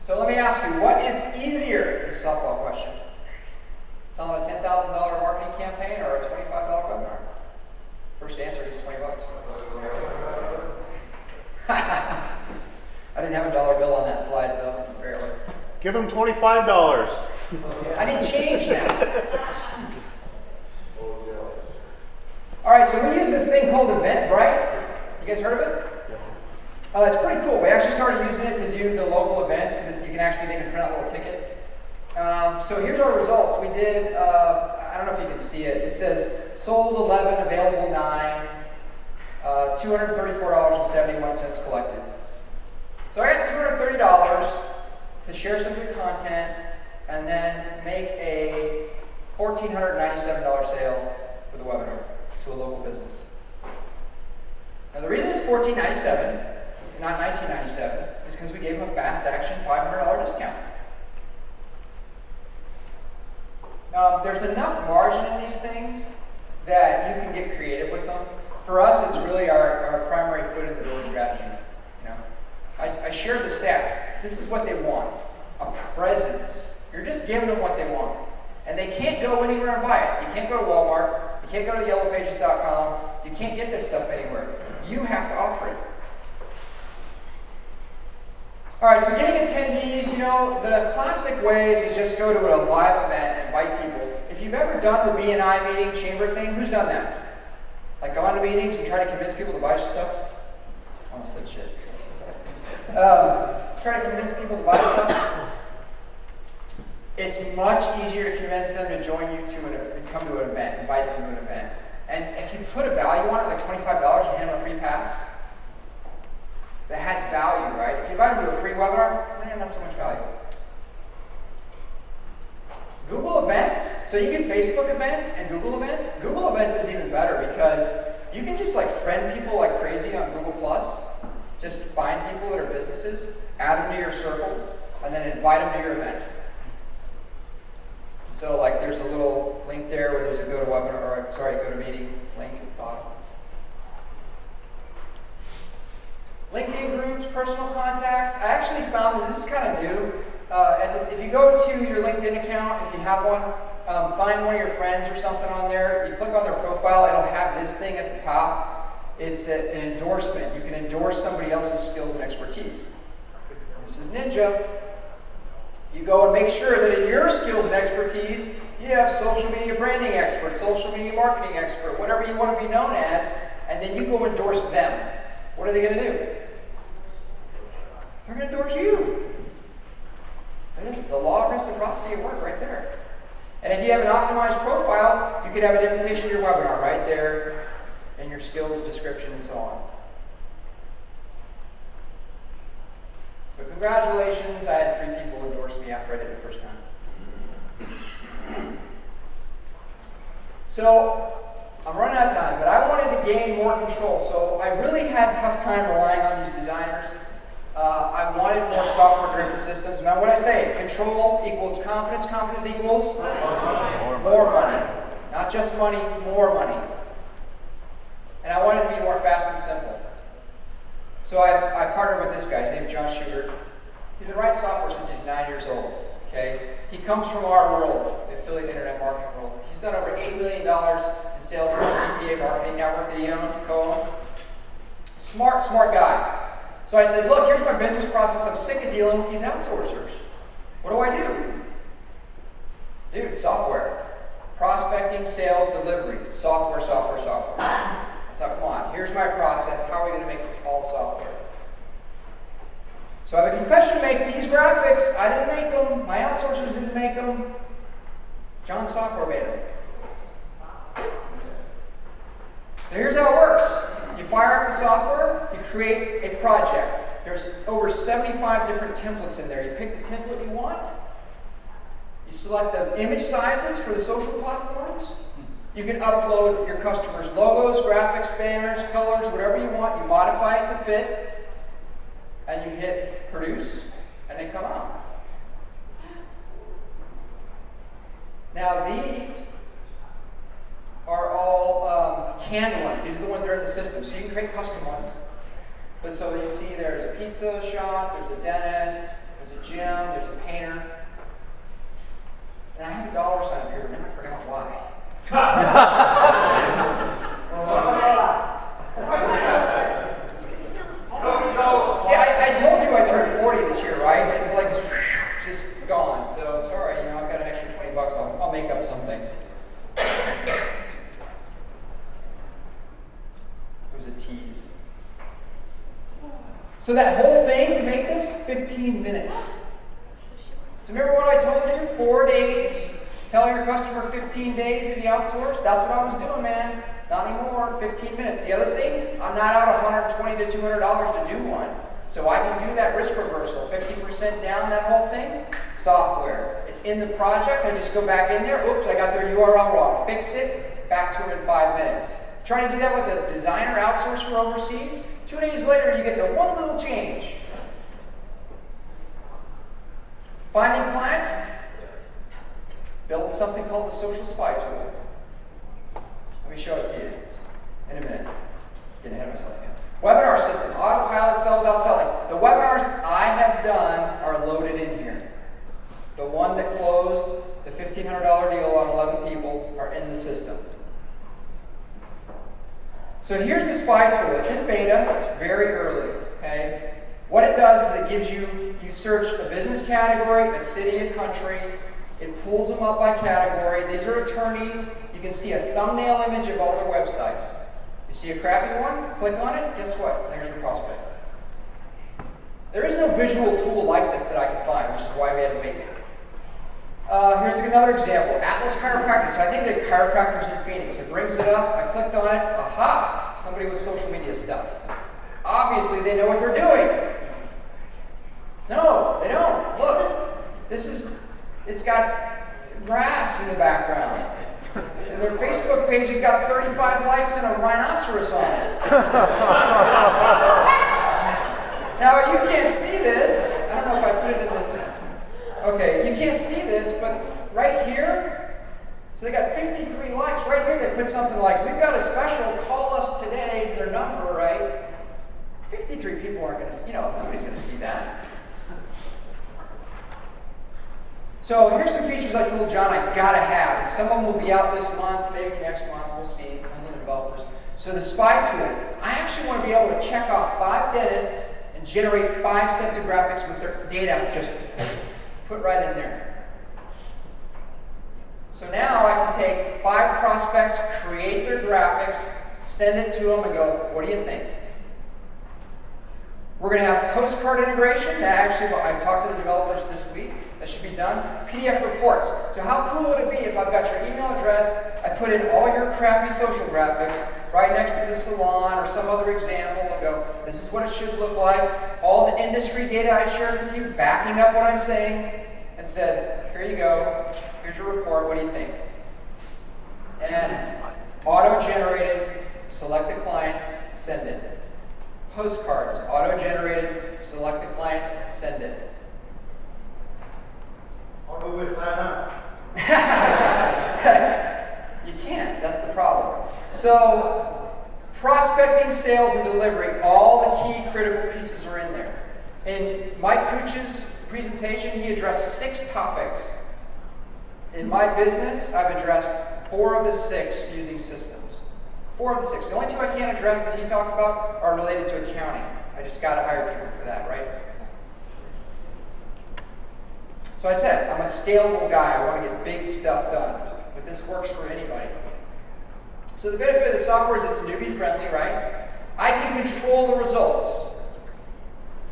So let me ask you, what is easier? This is a softball question. Selling a $10,000 marketing campaign or a $25 webinar? First answer is $20. I didn't have a dollar bill on that slide, so that wasn't fair. Give them $25. I need change now. All right, so we use this thing called Eventbrite. You guys heard of it? It's pretty cool. We actually started using it to do the local events because they can print out little tickets. So here's our results. We did, I don't know if you can see it. It says sold 11, available 9, $234.71 collected. So I got $230 to share some good content and then make a $1,497 sale for the webinar to a local business. Now the reason it's $1,497 not $19.97, is because we gave them a fast action $500 discount. There's enough margin in these things that you can get creative with them. For us, it's really our primary foot in the door strategy. I shared the stats. This is what they want: a presence. You're just giving them what they want, and they can't go anywhere and buy it. You can't go to Walmart. You can't go to YellowPages.com. You can't get this stuff anywhere. You have to offer it. All right, so getting attendees, the classic ways is just go to a live event and invite people. If you've ever done the B&I meeting, chamber thing, who's done that? Like gone to meetings and try to convince people to buy stuff? I almost said shit. Try to convince people to buy stuff. It's much easier to convince them to join you to come to an event, invite them to an event. And if you put a value on it, like $25, and hand them a free pass, that has value, right? If you invite them to a free webinar, not so much value. Google Events So you get Facebook events and Google events. Google events is even better because you can just like friend people like crazy on Google Plus. Just find people that are businesses, add them to your circles, and then invite them to your event. So like there's a little link there where there's a go to webinar, or sorry, go to meeting link at the bottom. LinkedIn groups, personal contacts. I actually found that this is kind of new. If you go to your LinkedIn account, if you have one, find one of your friends or something on there. You click on their profile, it'll have this thing at the top. It's an endorsement. You can endorse somebody else's skills and expertise. This is Ninja. You go and make sure that in your skills and expertise, you have social media branding expert, social media marketing expert, whatever you want to be known as, and then you go endorse them. What are they going to do? They're going to endorse you. The law of reciprocity at work right there. And if you have an optimized profile, you could have an invitation to your webinar right there in your skills description and so on. So congratulations, I had 3 people endorse me after I did it the first time. So I'm running out of time, but I wanted to gain more control. So I really had a tough time relying on these designers. I wanted more software-driven systems. Now, what I say, control equals confidence. Confidence equals more money. Not just money, more money. And I wanted to be more fast and simple. So I partnered with this guy. His name's John Schubert. He's been writing software since he's 9 years old. Okay, he comes from our world, the affiliate internet marketing world. He's done over $8 million in sales in the CPA marketing network that he owns, co-owned. Smart guy. So I said, look, here's my business process. I'm sick of dealing with these outsourcers. What do I do? Dude, software. Prospecting, sales, delivery. Software. So come on, here's my process. How are we going to make this all software? So I have a confession to make. These graphics, I didn't make them. My outsourcers didn't make them. John Software made them. So here's how it works. You fire up the software, you create a project. There's over 75 different templates in there. You pick the template you want. You select the image sizes for the social platforms. You can upload your customers' logos, graphics, banners, colors, whatever you want. You modify it to fit, and you hit produce, and they come out. Now these are all canned ones. These are the ones that are in the system. So you can create custom ones. But so you see there's a pizza shop, there's a dentist, there's a gym, there's a painter. And I have a dollar sign up here, but now I forgot why. See, I told you I turned 40 this year, right? It's like just gone. So sorry, I've got an extra $20. I'll make up something. It was a tease. So that whole thing to make this 15 minutes. So remember what I told you? 4 days. Tell your customer 15 days if you outsource. That's what I was doing, man. Not anymore. 15 minutes. The other thing, I'm not out $120 to $200 to do one. So I can do that risk reversal. 50% down that whole thing. Software. It's in the project. I just go back in there. Oops, I got their URL wrong. Fix it. Back to it in 5 minutes. Trying to do that with a designer outsourced for overseas. 2 days later, you get the one little change. Finding clients. Build something called the social spy tool. Let me show it to you in a minute. Getting ahead of myself again. Webinar system, autopilot, sell without selling. The webinars I have done are loaded in here. The one that closed, the $1,500 deal on 11 people, are in the system. So here's the spy tool. It's in beta. It's very early. Okay. What it does is it gives you search a business category, a city, a country. It pulls them up by category. These are attorneys. You can see a thumbnail image of all their websites. You see a crappy one? Click on it. Guess what? There's your prospect. There is no visual tool like this that I can find, which is why we had to make it. Here's another example. Atlas Chiropractic. So I think the chiropractors in Phoenix. It brings it up. I clicked on it. Aha! Somebody with social media stuff. Obviously, they know what they're doing. No, they don't. Look. It's got grass in the background. And their Facebook page has got 35 likes and a rhinoceros on it. Now, you can't see this. I don't know if I put it in this. Okay, you can't see this, but right here, so they got 53 likes. Right here, they put something like, we've got a special, call us today, their number, right? 53 people aren't going to, nobody's going to see that. So here's some features I told John I gotta have. And some of them will be out this month, maybe next month, we'll see, on the developers. So the spy tool, I actually want to be able to check off 5 dentists and generate 5 sets of graphics with their data just put right in there. So now I can take 5 prospects, create their graphics, send it to them and go, what do you think? We're going to have postcard integration. That actually, I talked to the developers this week. That should be done. PDF reports. So how cool would it be if I've got your email address, I put in all your crappy social graphics right next to the salon or some other example and go, this is what it should look like. All the industry data I shared with you, backing up what I'm saying, and said, here you go. Here's your report. What do you think? And auto-generated, select the clients, send it. Postcards, auto-generated, select the clients, send it. How do we sign up? You can't, that's the problem. So, prospecting, sales, and delivery, all the key critical pieces are in there. In Mike Cooch's presentation, he addressed 6 topics. In my business, I've addressed 4 of the 6 using systems. 4 of the 6. The only 2 I can't address that he talked about are related to accounting. I just got to hire people for that, right? So I said, I'm a scalable guy. I want to get big stuff done. But this works for anybody. So the benefit of the software is it's newbie friendly, right? I can control the results.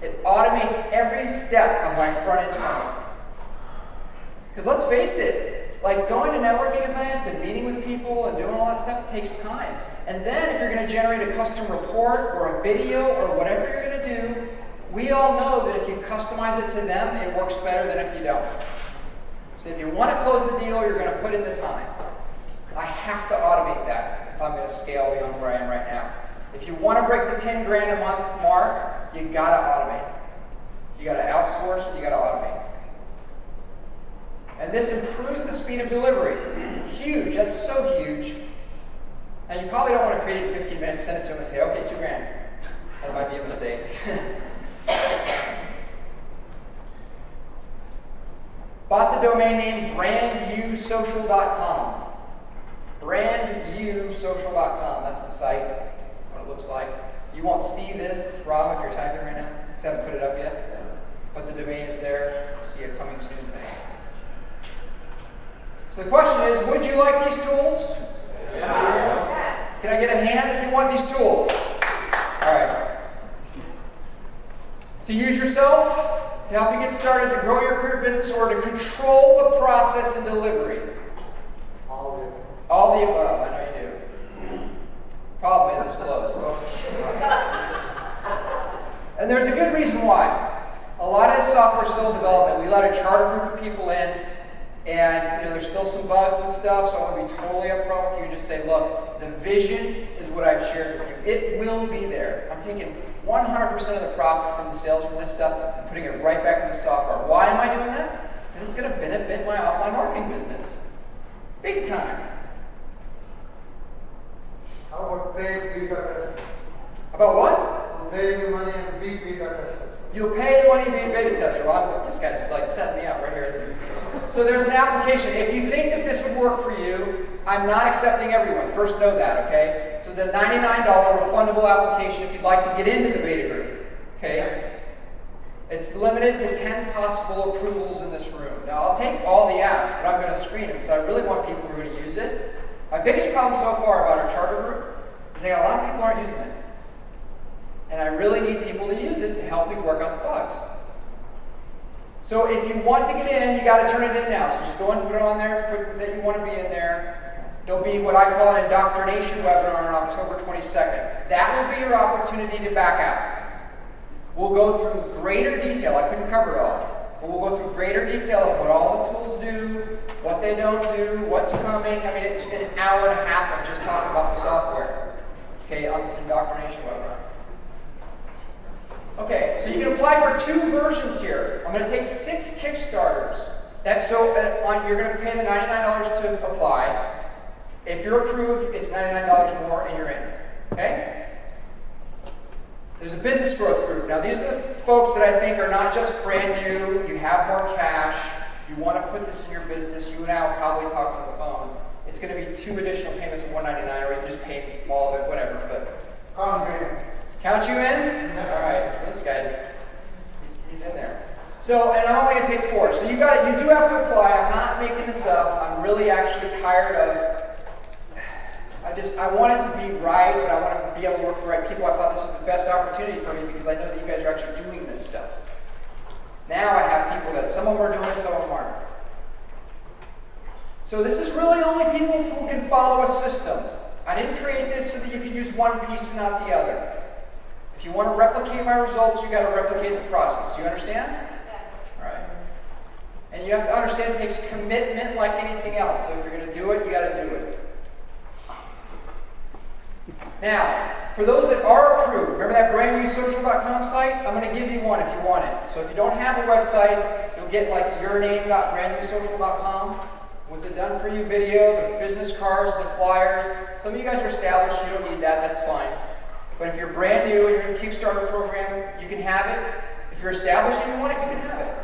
It automates every step of my front end funnel. Because let's face it, like going to networking events and meeting with people and doing all that stuff takes time. And then if you're going to generate a custom report or a video or whatever you're going to do, we all know that if you customize it to them, it works better than if you don't. So if you want to close the deal, you're going to put in the time. I have to automate that if I'm going to scale beyond where I am right now. If you want to break the 10 grand a month mark, you got to automate. You got to outsource and you got to automate. And this improves the speed of delivery. Huge. That's so huge. Now, you probably don't want to create it in 15 minutes, send it to them and say, okay, 2 grand. That might be a mistake. Bought the domain name brandusocial.com. Brandusocial.com. That's the site, what it looks like. You won't see this, Rob, if you're typing right now, because I haven't put it up yet. But the domain is there. You'll see a coming soon thing. So the question is, would you like these tools? Yeah. Can I get a hand if you want these tools? All right. To use yourself, to help you get started, to grow your career business, or to control the process and delivery? All the above. All the above, I know you do. Problem is, it's closed. And there's a good reason why. A lot of this software is still in development. We let a charter group of people in, and there's still some bugs and stuff, so I want to be totally upfront with you and just say, look, the vision is what I've shared with you. It will be there. I'm taking 100% of the profit from the sales from this stuff and putting it right back in the software. Why am I doing that? Because it's going to benefit my offline marketing business. Big time. How about paid beta testers? About what? Pay the money and be beta testers. You'll pay the money to be a beta tester. Well, this guy's like setting me up right here, isn't he? So there's an application. If you think that this would work for you, I'm not accepting everyone. First know that, okay? So it's a $99 refundable application if you'd like to get into the beta group, okay? It's limited to 10 possible approvals in this room. Now, I'll take all the apps, but I'm going to screen them because I really want people who are going to use it. My biggest problem so far about our charter group is that a lot of people aren't using it. And I really need people to use it to help me work out the bugs. So if you want to get in, you got to turn it in now. So just go and put it on there, put that you want to be in there. There'll be what I call an indoctrination webinar on October 22nd. That will be your opportunity to back out. We'll go through greater detail. I couldn't cover it all. But we'll go through greater detail of what all the tools do, what they don't do, what's coming. I mean, it's been an hour and a half of just talking about the software, okay, on this indoctrination webinar. Okay, so you can apply for 2 versions here. I'm going to take 6 Kickstarters. You're going to pay the $99 to apply. If you're approved, it's $99 more and you're in. Okay? There's a business growth group. Now, these are the folks that I think are not just brand new, you have more cash, you want to put this in your business, you and I will probably talk on the phone. It's going to be 2 additional payments of $199, or you can just pay all of it, whatever. But count you in? All right, this guy's, he's in there. So, and I'm only going to take 4. So you do have to apply. I'm not making this up. I'm really actually tired of, I want it to be right, but I want it to be able to work with the right people. I thought this was the best opportunity for me because I know that you guys are actually doing this stuff. Now I have people that, some of them are doing it, some of them aren't. So this is really only people who can follow a system. I didn't create this so that you could use one piece and not the other. If you want to replicate my results, you got to replicate the process. Do you understand? All right. And you have to understand it takes commitment like anything else. So if you're going to do it, you got to do it. Now, for those that are approved, remember that brandnewsocial.com site? I'm going to give you one if you want it. So if you don't have a website, you'll get like yourname.brandnewsocial.com with the done-for-you video, the business cards, the flyers. Some of you guys are established, you don't need that, that's fine. But if you're brand new and you're in the Kickstarter program, you can have it. If you're established and you want it, you can have it.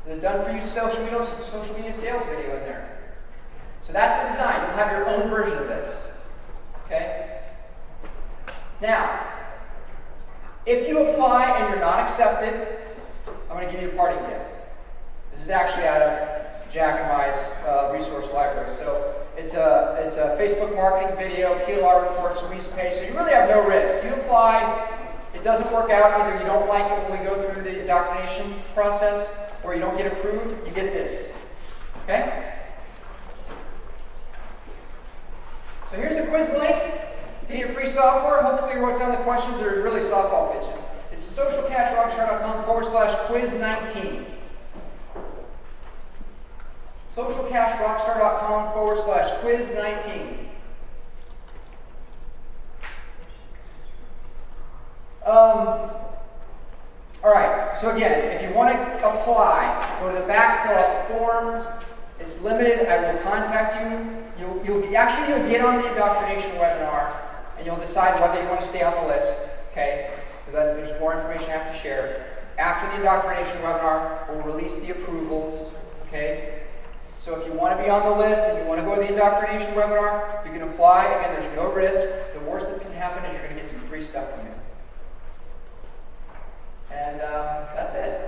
The done-for-you social media sales video in there. So that's the design. You'll have your own version of this. Okay? Now, if you apply and you're not accepted, I'm going to give you a parting gift. This is actually out of Jack and my resource library. So it's a Facebook marketing video, PLR report, squeeze page. So you really have no risk. You apply, it doesn't work out. Either you don't like it when we go through the indoctrination process, or you don't get approved, you get this. Okay? So here's a quiz link to get free software. Hopefully you wrote down the questions that are really softball pitches. It's socialcashrockstar.com/quiz19. socialcashrockstar.com/quiz19. All right, so again, if you want to apply, go to the back, fill out the form. It's limited. I will contact you. You'll get on the indoctrination webinar, and you'll decide whether you want to stay on the list, okay? Because there's more information I have to share. After the indoctrination webinar, we'll release the approvals, okay? So if you want to be on the list, if you want to go to the indoctrination webinar, you can apply. Again, there's no risk. The worst that can happen is you're going to get some free stuff from me. And that's it.